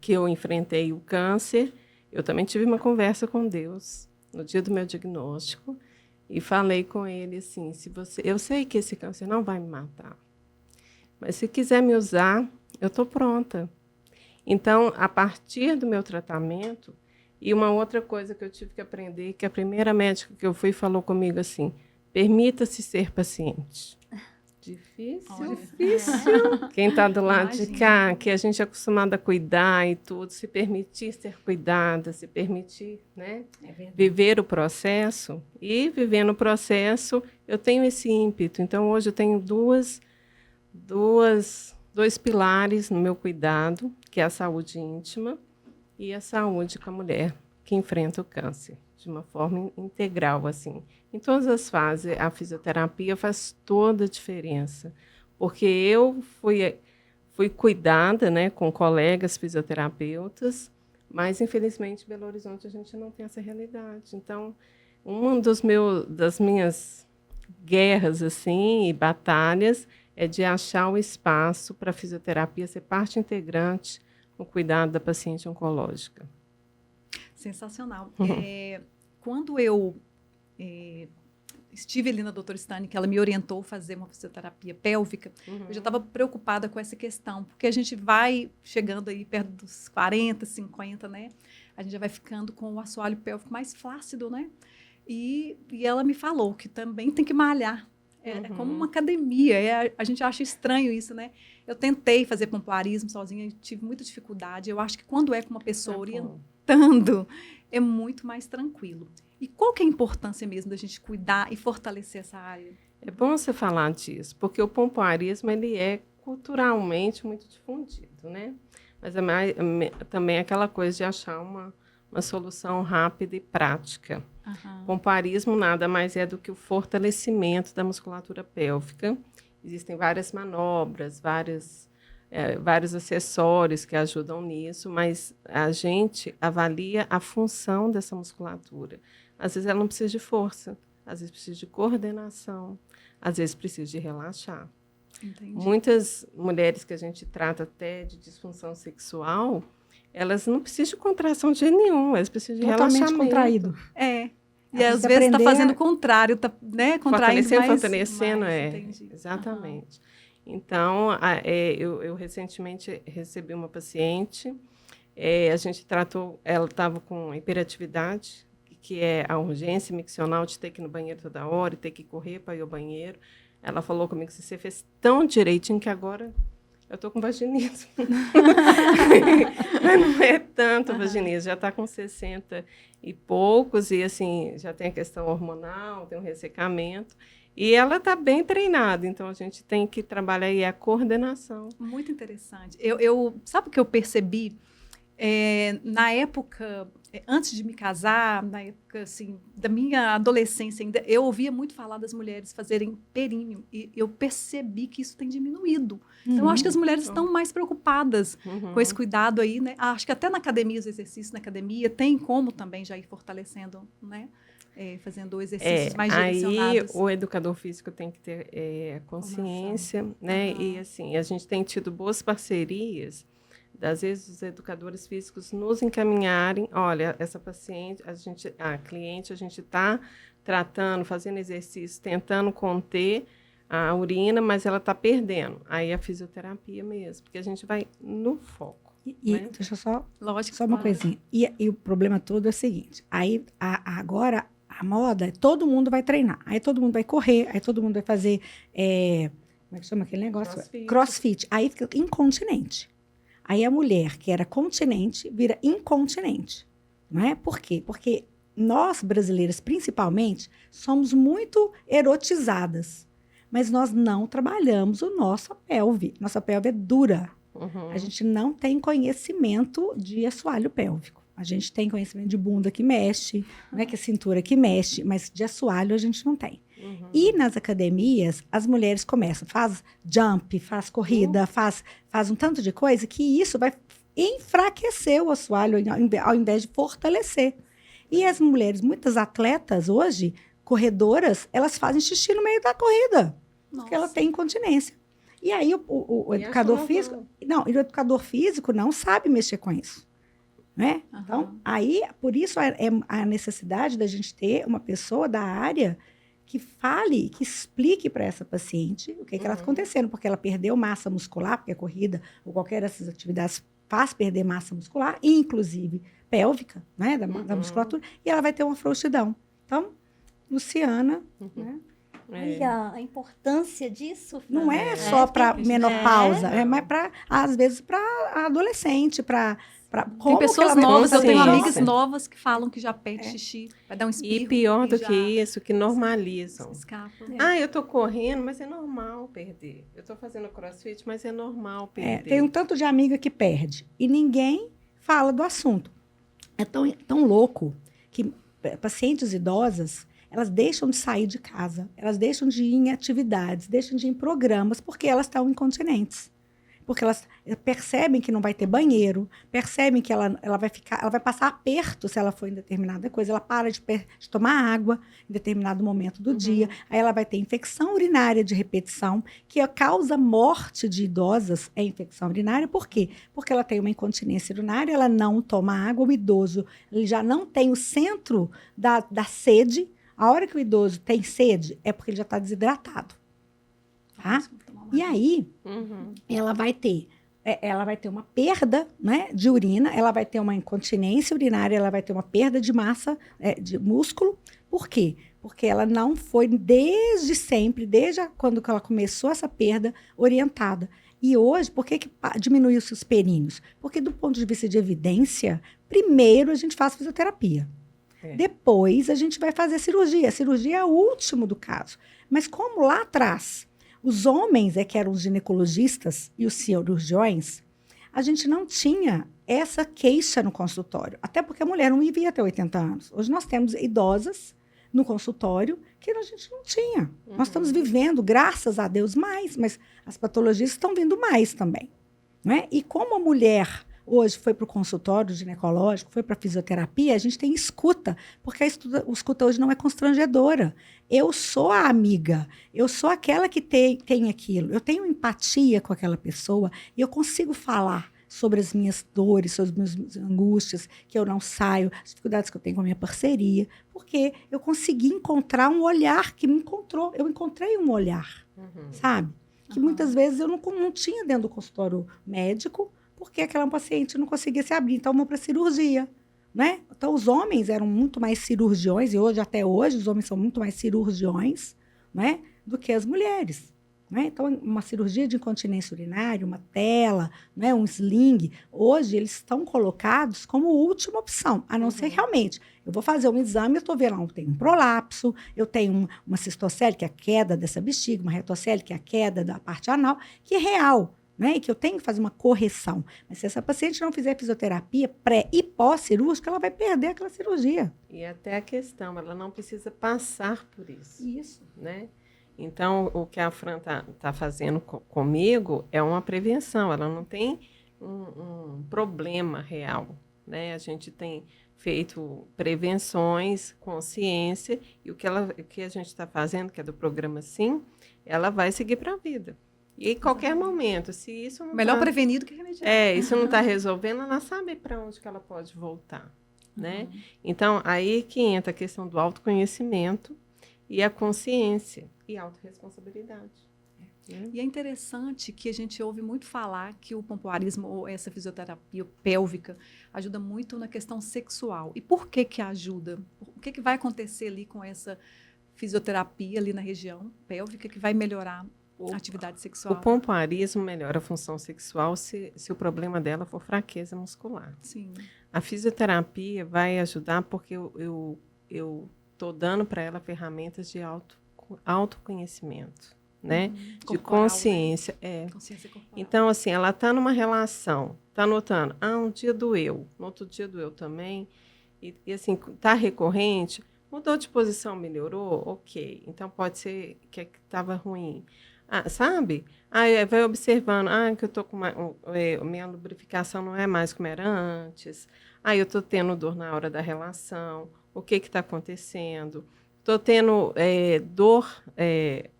que eu enfrentei o câncer, eu também tive uma conversa com Deus no dia do meu diagnóstico, e falei com ele assim, eu sei que esse câncer não vai me matar, mas se quiser me usar, eu estou pronta. Então, a partir do meu tratamento, e uma outra coisa que eu tive que aprender, que a primeira médica que eu fui falou comigo assim, permita-se ser paciente. Difícil. Quem está do lado de cá, que a gente é acostumado a cuidar e tudo, se permitir ser cuidada, se permitir, né, viver o processo. E vivendo o processo, eu tenho esse ímpeto. Então, hoje eu tenho dois pilares no meu cuidado, que é a saúde íntima e a saúde com a mulher que enfrenta o câncer de uma forma integral, assim. Em todas as fases, a fisioterapia faz toda a diferença, porque eu fui cuidada, né, com colegas fisioterapeutas, mas, infelizmente, em Belo Horizonte a gente não tem essa realidade. Então, das minhas guerras assim, e batalhas é de achar o espaço para a fisioterapia ser parte integrante no cuidado da paciente oncológica. Sensacional. Quando eu estive ali na doutora Stani, que ela me orientou a fazer uma fisioterapia pélvica, eu já estava preocupada com essa questão, porque a gente vai chegando aí perto dos 40, 50, né? A gente já vai ficando com o assoalho pélvico mais flácido, né? E ela me falou que também tem que malhar. É como uma academia. A gente acha estranho isso, né? Eu tentei fazer pompoarismo sozinha e tive muita dificuldade. Eu acho que quando é com uma pessoa orientando, é muito mais tranquilo. E qual que é a importância mesmo da gente cuidar e fortalecer essa área? É bom você falar disso, porque o pompoarismo ele é culturalmente muito difundido, né? Mas também aquela coisa de achar uma solução rápida e prática. Pompoarismo nada mais é do que o fortalecimento da musculatura pélvica. Existem várias manobras, vários acessórios que ajudam nisso, mas a gente avalia a função dessa musculatura. Às vezes ela não precisa de força, às vezes precisa de coordenação, às vezes precisa de relaxar. Entendi. Muitas mulheres que a gente trata até de disfunção sexual, elas não precisam de contração de jeito nenhum, elas precisam de totalmente relaxamento. contraído. E às vezes está fazendo o contrário, tá, né? Contraindo fortalecendo, exatamente. Então, eu recentemente recebi uma paciente, a gente tratou, ela estava com hiperatividade, que é a urgência miccional de ter que ir no banheiro toda hora e ter que correr para ir ao banheiro. Ela falou comigo que você fez tão direitinho que agora eu estou com vaginismo. Mas não é tanto vaginismo, já está com 60 e poucos, e assim, já tem a questão hormonal, tem um ressecamento. E ela está bem treinada, então a gente tem que trabalhar aí a coordenação. Muito interessante. Sabe o que eu percebi? Na época, antes de me casar, na época assim, da minha adolescência ainda, eu ouvia muito falar das mulheres fazerem períneo, e eu percebi que isso tem diminuído. Então, eu acho que as mulheres estão mais preocupadas com esse cuidado aí, né? Acho que até na academia, os exercícios na academia, tem como também já ir fortalecendo, né? Fazendo exercícios mais direcionados. Aí o educador físico tem que ter consciência, né? E assim, a gente tem tido boas parcerias, às vezes os educadores físicos nos encaminharem, olha, essa paciente, a cliente, a gente está tratando, fazendo exercício, tentando conter a urina, mas ela está perdendo. Aí a fisioterapia mesmo, porque a gente vai no foco. Né? Deixa só Lógico, uma coisinha. E o problema todo é o seguinte, aí agora a moda, todo mundo vai treinar, aí todo mundo vai correr, aí todo mundo vai fazer, como é que chama aquele negócio? Crossfit. Aí fica incontinente. Aí a mulher que era continente vira incontinente, não é? Por quê? Porque nós, brasileiras, principalmente, somos muito erotizadas, mas nós não trabalhamos o nosso pelve. Nossa pelve é dura. A gente não tem conhecimento de assoalho pélvico. A gente tem conhecimento de bunda que mexe, né, que é cintura que mexe, mas de assoalho a gente não tem. E nas academias, as mulheres começam, faz jump, faz corrida, faz um tanto de coisa, que isso vai enfraquecer o assoalho ao invés de fortalecer. E as mulheres, muitas atletas hoje, corredoras, elas fazem xixi no meio da corrida, porque ela tem incontinência. E aí o educador físico... Não, e o educador físico não sabe mexer com isso. Né? Então, aí, por isso é a necessidade da gente ter uma pessoa da área que fale, que explique para essa paciente o que ela está acontecendo, porque ela perdeu massa muscular, porque a corrida ou qualquer dessas atividades faz perder massa muscular, inclusive pélvica, né, da musculatura, e ela vai ter uma frouxidão. Então, Luciana, né? Olha a importância disso. Não é só para menopausa, mas às vezes para adolescente, para tem pessoas novas, eu tenho amigas novas que falam que já perde xixi, vai dar um espirro. E pior do que isso, que normalizam. Escapa. Eu tô correndo, mas é normal perder. Eu tô fazendo crossfit, mas é normal perder. Tem um tanto de amiga que perde e ninguém fala do assunto. É tão louco que pacientes idosas, elas deixam de sair de casa, elas deixam de ir em atividades, deixam de ir em programas, porque elas estão incontinentes. Porque elas percebem que não vai ter banheiro, percebem que ela vai passar aperto se ela for em determinada coisa, ela para de tomar água em determinado momento do dia, aí ela vai ter infecção urinária de repetição, que a causa morte de idosas é infecção urinária. Por quê? Porque ela tem uma incontinência urinária, ela não toma água, o idoso ele já não tem o centro da sede. A hora que o idoso tem sede é porque ele já está desidratado. Tá? E aí, ela vai ter uma perda, né, de urina, ela vai ter uma incontinência urinária, ela vai ter uma perda de massa, de músculo. Por quê? Porque ela não foi desde sempre, desde quando ela começou essa perda, orientada. E hoje, por que diminuiu-se os perínеos? Porque do ponto de vista de evidência, primeiro a gente faz fisioterapia. Depois a gente vai fazer cirurgia. A cirurgia é o último do caso. Mas como lá atrás os homens que eram os ginecologistas e os cirurgiões, a gente não tinha essa queixa no consultório. Até porque a mulher não vivia até 80 anos. Hoje nós temos idosas no consultório que a gente não tinha. Nós estamos vivendo, graças a Deus, mais, mas as patologias estão vindo mais também. Né? E como a mulher hoje foi para o consultório ginecológico, foi para a fisioterapia, a gente tem escuta, porque a escuta hoje não é constrangedora. Eu sou a amiga, eu sou aquela que tem aquilo, eu tenho empatia com aquela pessoa e eu consigo falar sobre as minhas dores, sobre as minhas angústias, que eu não saio, as dificuldades que eu tenho com a minha parceria, porque eu consegui encontrar um olhar que me encontrou, eu encontrei um olhar, sabe? Que muitas vezes eu não tinha dentro do consultório médico, porque aquela paciente não conseguia se abrir, então vamos para a cirurgia, né? Então os homens eram muito mais cirurgiões, e hoje, até hoje, os homens são muito mais cirurgiões, né, do que as mulheres. Né? Então, uma cirurgia de incontinência urinária, uma tela, né, um sling, hoje eles estão colocados como última opção, a não ser realmente, eu vou fazer um exame, eu estou vendo, eu tenho um prolapso, eu tenho uma cistocele, que é a queda dessa bexiga, uma retocele, que é a queda da parte anal, que é real, né? E que eu tenho que fazer uma correção. Mas se essa paciente não fizer fisioterapia pré e pós-cirúrgica, ela vai perder aquela cirurgia. E até a questão, ela não precisa passar por isso. Isso. Né? Então, o que a Fran tá fazendo comigo é uma prevenção, ela não tem um problema real. Né? A gente tem feito prevenções, consciência, e o que a gente está fazendo, que é do programa Sim, ela vai seguir para a vida. E em qualquer momento, se isso não melhor prevenir do que remediar. Isso não está resolvendo, ela sabe para onde que ela pode voltar, né? Então, aí que entra a questão do autoconhecimento e a consciência e a autorresponsabilidade. E é interessante que a gente ouve muito falar que o pompoarismo ou essa fisioterapia pélvica ajuda muito na questão sexual. E por que ajuda? O que vai acontecer ali com essa fisioterapia ali na região pélvica que vai melhorar a atividade sexual? O pompoarismo melhora a função sexual se o problema dela for fraqueza muscular. Sim. A fisioterapia vai ajudar porque eu estou dando para ela ferramentas de autoconhecimento, né? De consciência. Né? Consciência corporal. Então, assim, ela está numa relação, está notando, um dia doeu, no outro dia doeu também, e assim, está recorrente, mudou de posição, melhorou? Ok. Então, pode ser que estava ruim. Sabe? Vai observando, que eu estou com minha lubrificação não é mais como era antes. Eu estou tendo dor na hora da relação. O que está acontecendo? Estou tendo dor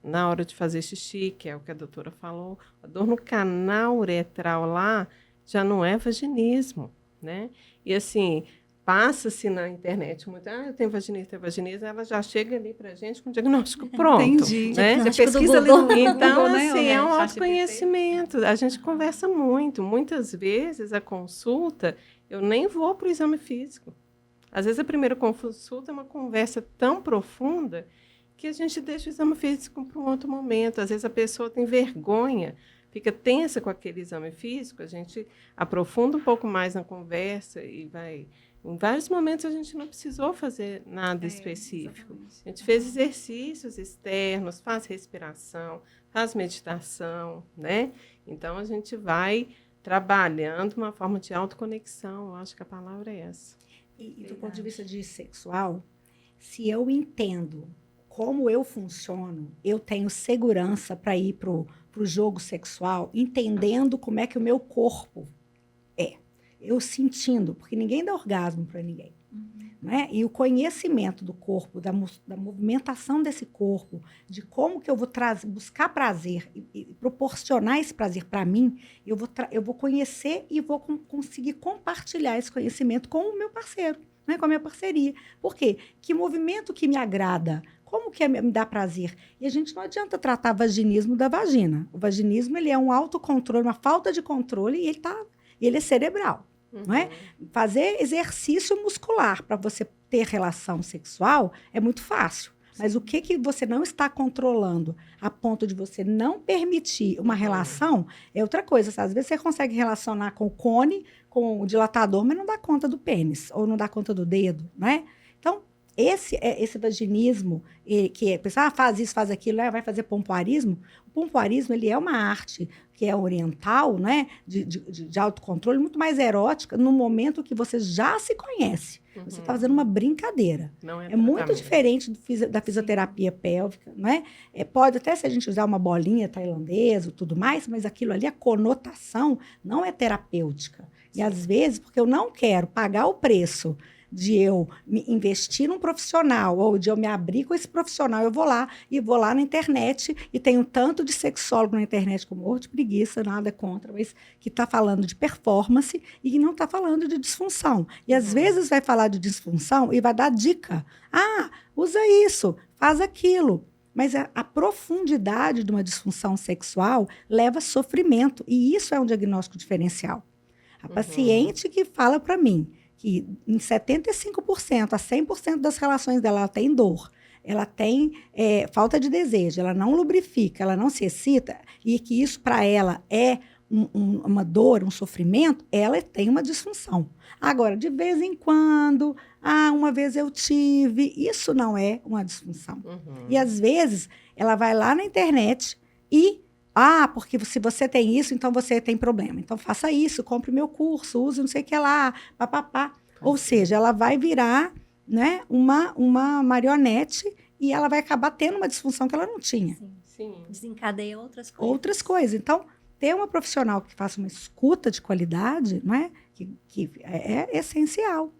na hora de fazer xixi, que é o que a doutora falou. A dor no canal uretral lá já não é vaginismo, né? E assim, passa-se na internet muito, eu tenho vaginismo, ela já chega ali para a gente com o diagnóstico pronto. Entendi. Né? Você pesquisa ali no Então, Google, né? assim, é um autoconhecimento. A gente conversa muito. Muitas vezes, a consulta, eu nem vou para o exame físico. Às vezes, a primeira consulta é uma conversa tão profunda que a gente deixa o exame físico para um outro momento. Às vezes, a pessoa tem vergonha, fica tensa com aquele exame físico, a gente aprofunda um pouco mais na conversa e vai... Em vários momentos, a gente não precisou fazer nada específico. Exatamente. A gente fez exercícios externos, faz respiração, faz meditação, né? Então, a gente vai trabalhando uma forma de autoconexão. Eu acho que a palavra é essa. E do ponto de vista de sexual, se eu entendo como eu funciono, eu tenho segurança para ir pro jogo sexual, entendendo como é que o meu corpo é. Eu sentindo, porque ninguém dá orgasmo para ninguém. Né? E o conhecimento do corpo, da movimentação desse corpo, de como que eu vou buscar prazer e proporcionar esse prazer para mim, eu vou conhecer e vou conseguir compartilhar esse conhecimento com o meu parceiro, né? Com a minha parceria. Por quê? Que movimento que me agrada? Como que me dá prazer? E a gente não adianta tratar vaginismo da vagina. O vaginismo ele é um autocontrole, uma falta de controle, e ele é cerebral. Não é? Fazer exercício muscular para você ter relação sexual é muito fácil. Mas o que você não está controlando a ponto de você não permitir uma relação é outra coisa. Às vezes você consegue relacionar com o cone, com o dilatador, mas não dá conta do pênis, ou não dá conta do dedo, não é? Então, esse vaginismo, que a pessoa faz isso, faz aquilo, vai fazer pompoarismo. O pompoarismo ele é uma arte que é oriental, né, de autocontrole, muito mais erótica, no momento que você já se conhece. Você está fazendo uma brincadeira. Não é muito diferente da fisioterapia pélvica, não é? Pode até se a gente usar uma bolinha tailandesa e tudo mais, mas aquilo ali, a conotação não é terapêutica. E às vezes, porque eu não quero pagar o preço de eu me investir num profissional ou de eu me abrir com esse profissional, eu vou lá na internet e tem um tanto de sexólogo na internet com morro de preguiça, nada contra, mas que está falando de performance e que não está falando de disfunção. E às vezes vai falar de disfunção e vai dar dica. Usa isso, faz aquilo. Mas a profundidade de uma disfunção sexual leva a sofrimento e isso é um diagnóstico diferencial. A paciente que fala para mim que em 75% a 100% das relações dela, ela tem dor, ela tem falta de desejo, ela não lubrifica, ela não se excita, e que isso para ela é uma dor, um sofrimento, ela tem uma disfunção. Agora, de vez em quando, uma vez eu tive, isso não é uma disfunção. E às vezes, ela vai lá na internet e porque se você tem isso, então você tem problema. Então, faça isso, compre meu curso, use não sei o que lá, papapá. Ou seja, ela vai virar, né, uma marionete e ela vai acabar tendo uma disfunção que ela não tinha. Sim. Desencadeia outras coisas. Outras coisas. Então, ter uma profissional que faça uma escuta de qualidade, não é? Que é essencial.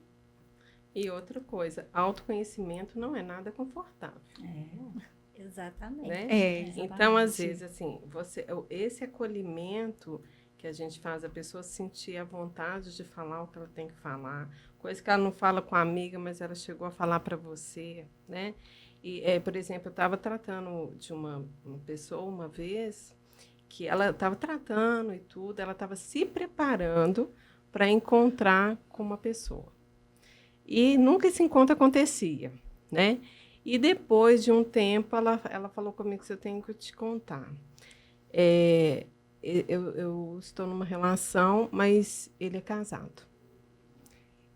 E outra coisa, autoconhecimento não é nada confortável. Exatamente. Né? Exatamente. Então, às vezes, assim, esse acolhimento que a gente faz a pessoa sentir a vontade de falar o que ela tem que falar, coisa que ela não fala com a amiga, mas ela chegou a falar para você, né? E, por exemplo, eu estava tratando de uma pessoa uma vez que ela estava tratando e tudo, ela estava se preparando para encontrar com uma pessoa. E nunca esse encontro acontecia, né? E depois de um tempo, ela falou comigo que eu tenho que te contar. Eu estou numa relação, mas ele é casado.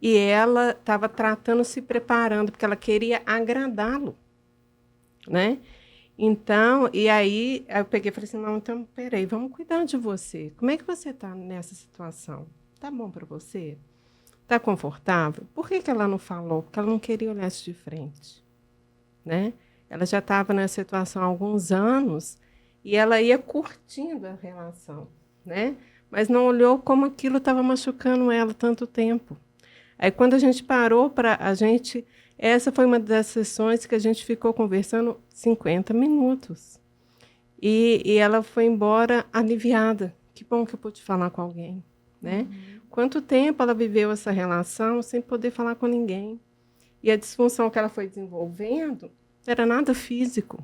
E ela estava tratando, se preparando, porque ela queria agradá-lo, né? Então, e aí eu peguei e falei assim, não, então, peraí, vamos cuidar de você. Como é que você está nessa situação? Tá bom para você? Tá confortável? Por que ela não falou? Porque ela não queria olhar isso de frente. Né? Ela já estava nessa situação há alguns anos e ela ia curtindo a relação, né? Mas não olhou como aquilo estava machucando ela tanto tempo. Aí, quando a gente parou essa foi uma das sessões que a gente ficou conversando 50 minutos. E ela foi embora aliviada. Que bom que eu pude falar com alguém, né? Quanto tempo ela viveu essa relação sem poder falar com ninguém? E a disfunção que ela foi desenvolvendo era nada físico,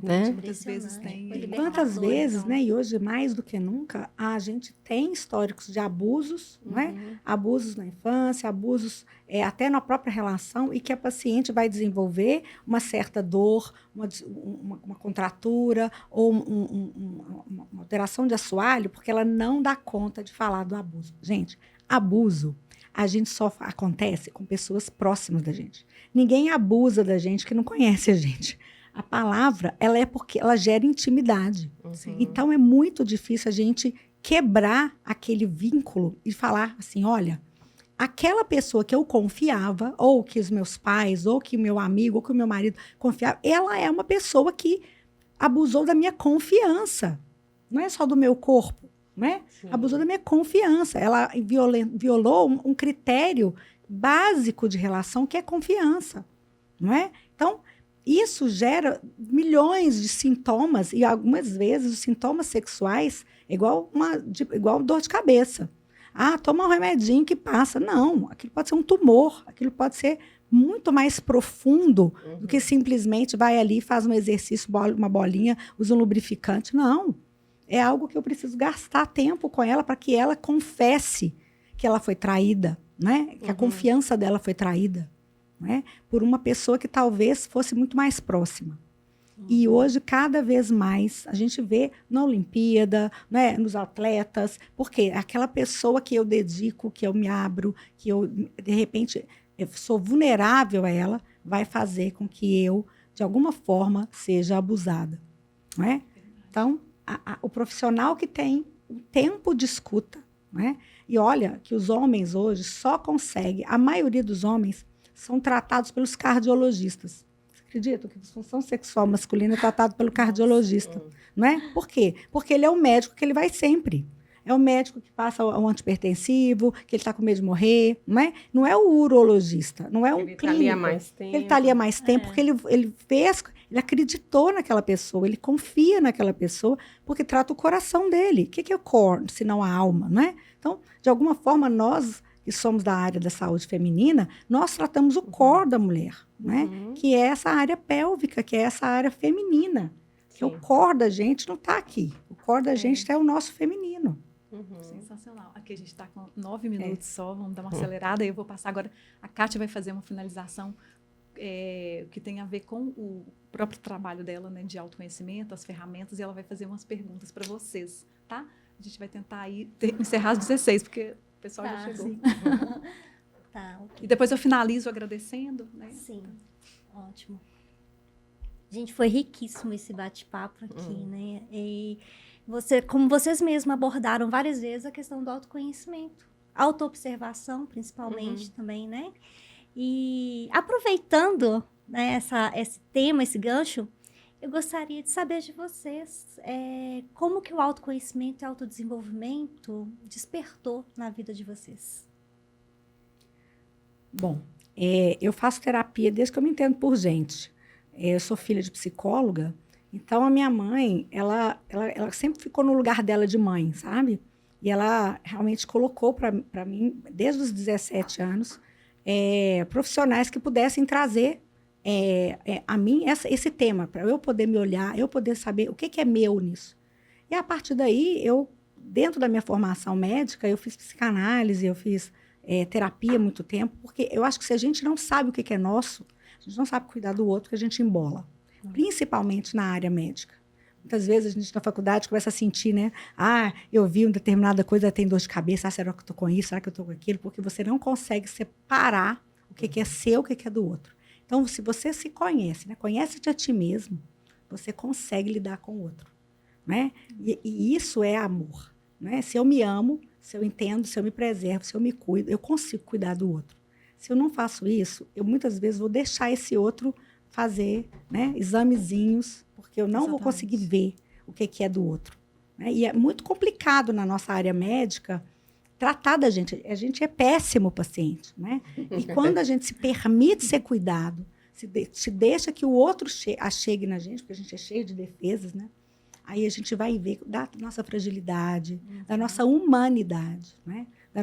né? Muitas vezes tem. Quantas vezes, né? E hoje mais do que nunca, a gente tem históricos de abusos, não é? Abusos na infância, abusos até na própria relação, e que a paciente vai desenvolver uma certa dor, uma contratura ou uma alteração de assoalho, porque ela não dá conta de falar do abuso. Gente, abuso a gente só acontece com pessoas próximas da gente. Ninguém abusa da gente que não conhece a gente. A palavra, ela é porque ela gera intimidade. Então, é muito difícil a gente quebrar aquele vínculo e falar assim, olha, aquela pessoa que eu confiava, ou que os meus pais, ou que o meu amigo, ou que o meu marido confiava, ela é uma pessoa que abusou da minha confiança. Não é só do meu corpo, né? Sim. Abusou da minha confiança. Ela violou um critério básico de relação, que é confiança, não é? Então, isso gera milhões de sintomas, e algumas vezes os sintomas sexuais é igual dor de cabeça. Ah, toma um remedinho que passa. Não, aquilo pode ser um tumor, aquilo pode ser muito mais profundo do que simplesmente vai ali, faz um exercício, uma bolinha, usa um lubrificante. Não, é algo que eu preciso gastar tempo com ela para que ela confesse que ela foi traída, né? Que a confiança dela foi traída, né? Por uma pessoa que talvez fosse muito mais próxima. E hoje, cada vez mais, a gente vê na Olimpíada, né, nos atletas, porque aquela pessoa que eu dedico, que eu me abro, que eu, de repente, eu sou vulnerável a ela, vai fazer com que eu, de alguma forma, seja abusada. Não é? Então, o profissional que tem o tempo de escuta, né? E olha que os homens hoje só conseguem, a maioria dos homens são tratados pelos cardiologistas. Acredito que a disfunção sexual masculina é tratado pelo cardiologista, não é? Por quê? Porque ele é o médico que ele vai sempre. É o médico que passa o antipertensivo, que ele está com medo de morrer, não é? Não é o urologista, não é o Ele clínico. Está ali há mais tempo. Ele está ali há mais tempo porque ele fez, ele acreditou naquela pessoa, ele confia naquela pessoa, porque trata o coração dele. O que é o core, se não a alma, não é? Então, de alguma forma, nós que somos da área da saúde feminina, nós tratamos o core da mulher, né? Que é essa área pélvica, que é essa área feminina. Que o core da gente não está aqui. O core da gente é o nosso feminino. Sensacional. Aqui a gente está com 9 minutos só, vamos dar uma acelerada. Eu vou passar agora, a Kátia vai fazer uma finalização que tem a ver com o próprio trabalho dela, né, de autoconhecimento, as ferramentas, e ela vai fazer umas perguntas para vocês, tá? A gente vai tentar aí encerrar às 16, porque o pessoal já chegou. Tá, ok. E depois eu finalizo agradecendo, né? Sim, ótimo. Gente, foi riquíssimo esse bate-papo aqui, né? E como vocês mesmos abordaram várias vezes a questão do autoconhecimento, autoobservação, principalmente, também, né? E aproveitando, né, esse tema, esse gancho, eu gostaria de saber de vocês como que o autoconhecimento e autodesenvolvimento despertou na vida de vocês. Bom, eu faço terapia desde que eu me entendo por gente. Eu sou filha de psicóloga, então a minha mãe, ela sempre ficou no lugar dela de mãe, sabe? E ela realmente colocou para mim, desde os 17 anos, profissionais que pudessem trazer a mim esse tema, para eu poder me olhar, eu poder saber o que é meu nisso. E a partir daí, dentro da minha formação médica, eu fiz psicanálise, eu fiz terapia há muito tempo, porque eu acho que se a gente não sabe o que é nosso, a gente não sabe cuidar do outro, que a gente embola. Principalmente na área médica. Muitas vezes a gente na faculdade começa a sentir, né? Ah, eu vi uma determinada coisa, tem dor de cabeça, será que eu estou com isso, será que eu estou com aquilo? Porque você não consegue separar o que é seu, o que é do outro. Então, se você se conhece, né? Conhece-te a ti mesmo, você consegue lidar com o outro, né? E isso é amor, né? Se eu me amo, se eu entendo, se eu me preservo, se eu me cuido, eu consigo cuidar do outro. Se eu não faço isso, eu muitas vezes vou deixar esse outro fazer, né, examezinhos, porque eu não vou conseguir ver o que é do outro, né? E é muito complicado na nossa área médica tratar da gente. A gente é péssimo paciente, né? E quando a gente se permite ser cuidado, se deixa que o outro chegue na gente, porque a gente é cheio de defesas, né? Aí a gente vai ver da nossa fragilidade, da nossa humanidade, né? Da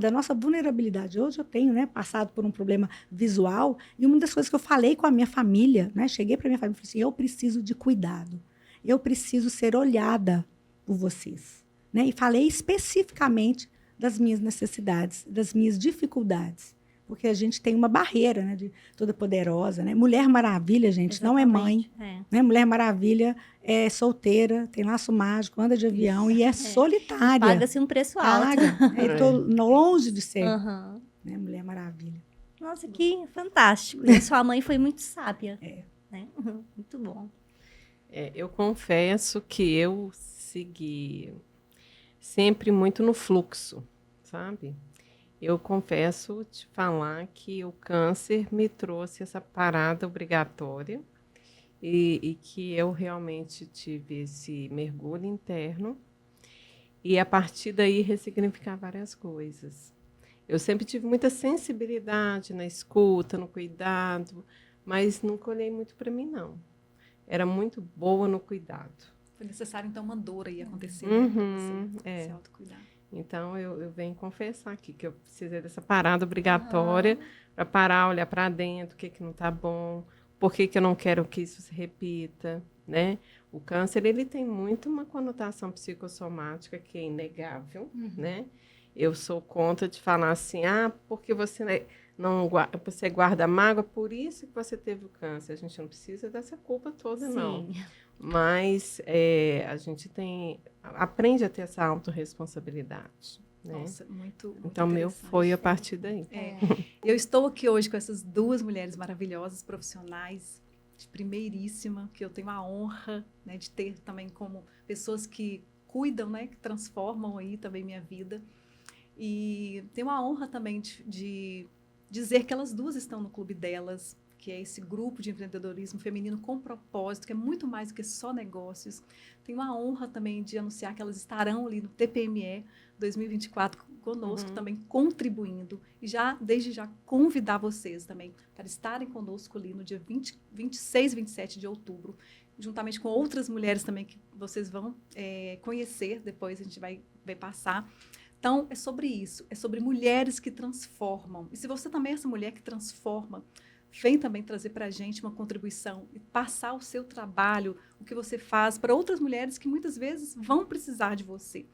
nossa vulnerabilidade. Hoje eu tenho, né, passado por um problema visual, e uma das coisas que eu falei com a minha família, né, cheguei para minha família e falei assim, eu preciso de cuidado, eu preciso ser olhada por vocês, né? E falei especificamente das minhas necessidades, das minhas dificuldades, porque a gente tem uma barreira, né, de toda poderosa, né? Mulher Maravilha, gente, Exatamente, não é mãe, né? Mulher Maravilha é solteira, tem laço mágico, anda de avião e é solitária. Paga-se um preço alto. Estou longe de ser, né, Mulher Maravilha. Nossa, que fantástico. E sua mãe foi muito sábia. Né? Muito bom. Eu confesso que eu segui sempre muito no fluxo, sabe? Eu confesso te falar que o câncer me trouxe essa parada obrigatória e que eu realmente tive esse mergulho interno e a partir daí ressignificar várias coisas. Eu sempre tive muita sensibilidade na escuta, no cuidado, mas nunca olhei muito para mim, não. Era muito boa no cuidado. Foi necessário, então, uma dor aí acontecer, Uhum, para você se é. autocuidar. Então, eu venho confessar aqui que eu precisei dessa parada obrigatória para parar, olhar para dentro, o que, que não está bom, por que, que eu não quero que isso se repita, né? O câncer, ele tem muito uma conotação psicossomática que é inegável, né? Eu sou contra de falar assim, porque você não você guarda mágoa, por isso que você teve o câncer. A gente não precisa dessa culpa toda, não. Mas a gente aprende a ter essa autorresponsabilidade. Né? Nossa, muito então, meu foi a partir daí. Eu estou aqui hoje com essas duas mulheres maravilhosas, profissionais, de primeiríssima, que eu tenho a honra, né, de ter também como pessoas que cuidam, né, que transformam aí também minha vida. E tenho a honra também de dizer que elas duas estão no clube delas, que é esse grupo de empreendedorismo feminino com propósito, que é muito mais do que só negócios. Tenho a honra também de anunciar que elas estarão ali no TPME 2024 conosco também, contribuindo. E desde já, convidar vocês também para estarem conosco ali no dia 26 e 27 de outubro, juntamente com outras mulheres também que vocês vão conhecer, depois a gente vai passar. Então, é sobre isso, é sobre mulheres que transformam. E se você também é essa mulher que transforma, vem também trazer para a gente uma contribuição e passar o seu trabalho, o que você faz, para outras mulheres que muitas vezes vão precisar de você.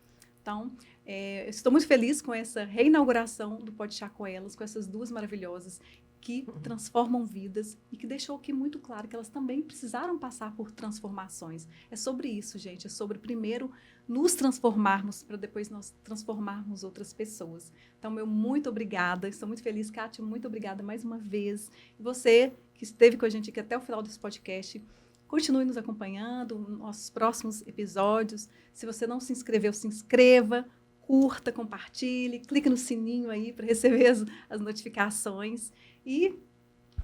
Então, eu estou muito feliz com essa reinauguração do Pode Chá com Elas, com essas duas maravilhosas que transformam vidas e que deixou aqui muito claro que elas também precisaram passar por transformações. É sobre isso, gente. É sobre, primeiro, nos transformarmos para depois nós transformarmos outras pessoas. Então, meu muito obrigada. Estou muito feliz. Kátia, muito obrigada mais uma vez. E você que esteve com a gente aqui até o final desse podcast, continue nos acompanhando nos nossos próximos episódios. Se você não se inscreveu, se inscreva, curta, compartilhe, clique no sininho aí para receber as notificações e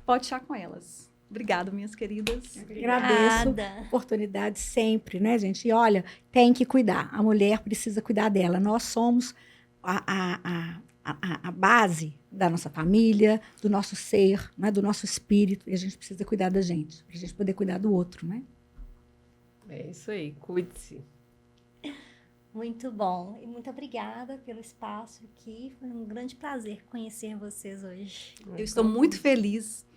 pode chá com elas. Obrigada, minhas queridas. Agradeço a oportunidade sempre, né, gente? E olha, tem que cuidar. A mulher precisa cuidar dela. Nós somos a base da nossa família, do nosso ser, né, do nosso espírito. E a gente precisa cuidar da gente, para a gente poder cuidar do outro, né? É isso aí, cuide-se. Muito bom. E muito obrigada pelo espaço aqui. Foi um grande prazer conhecer vocês hoje. Eu estou muito feliz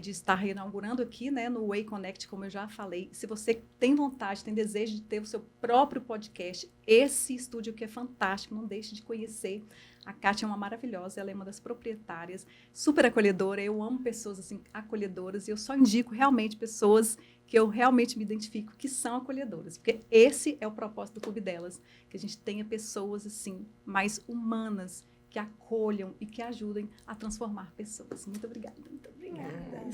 de estar reinaugurando aqui, né, no Way Connect, como eu já falei. Se você tem vontade, tem desejo de ter o seu próprio podcast, esse estúdio aqui é fantástico, não deixe de conhecer. A Kátia é uma maravilhosa, ela é uma das proprietárias, super acolhedora. Eu amo pessoas assim acolhedoras e eu só indico realmente pessoas que eu realmente me identifico que são acolhedoras, porque esse é o propósito do clube delas, que a gente tenha pessoas assim mais humanas, que acolham e que ajudem a transformar pessoas. Muito obrigada. Muito obrigada.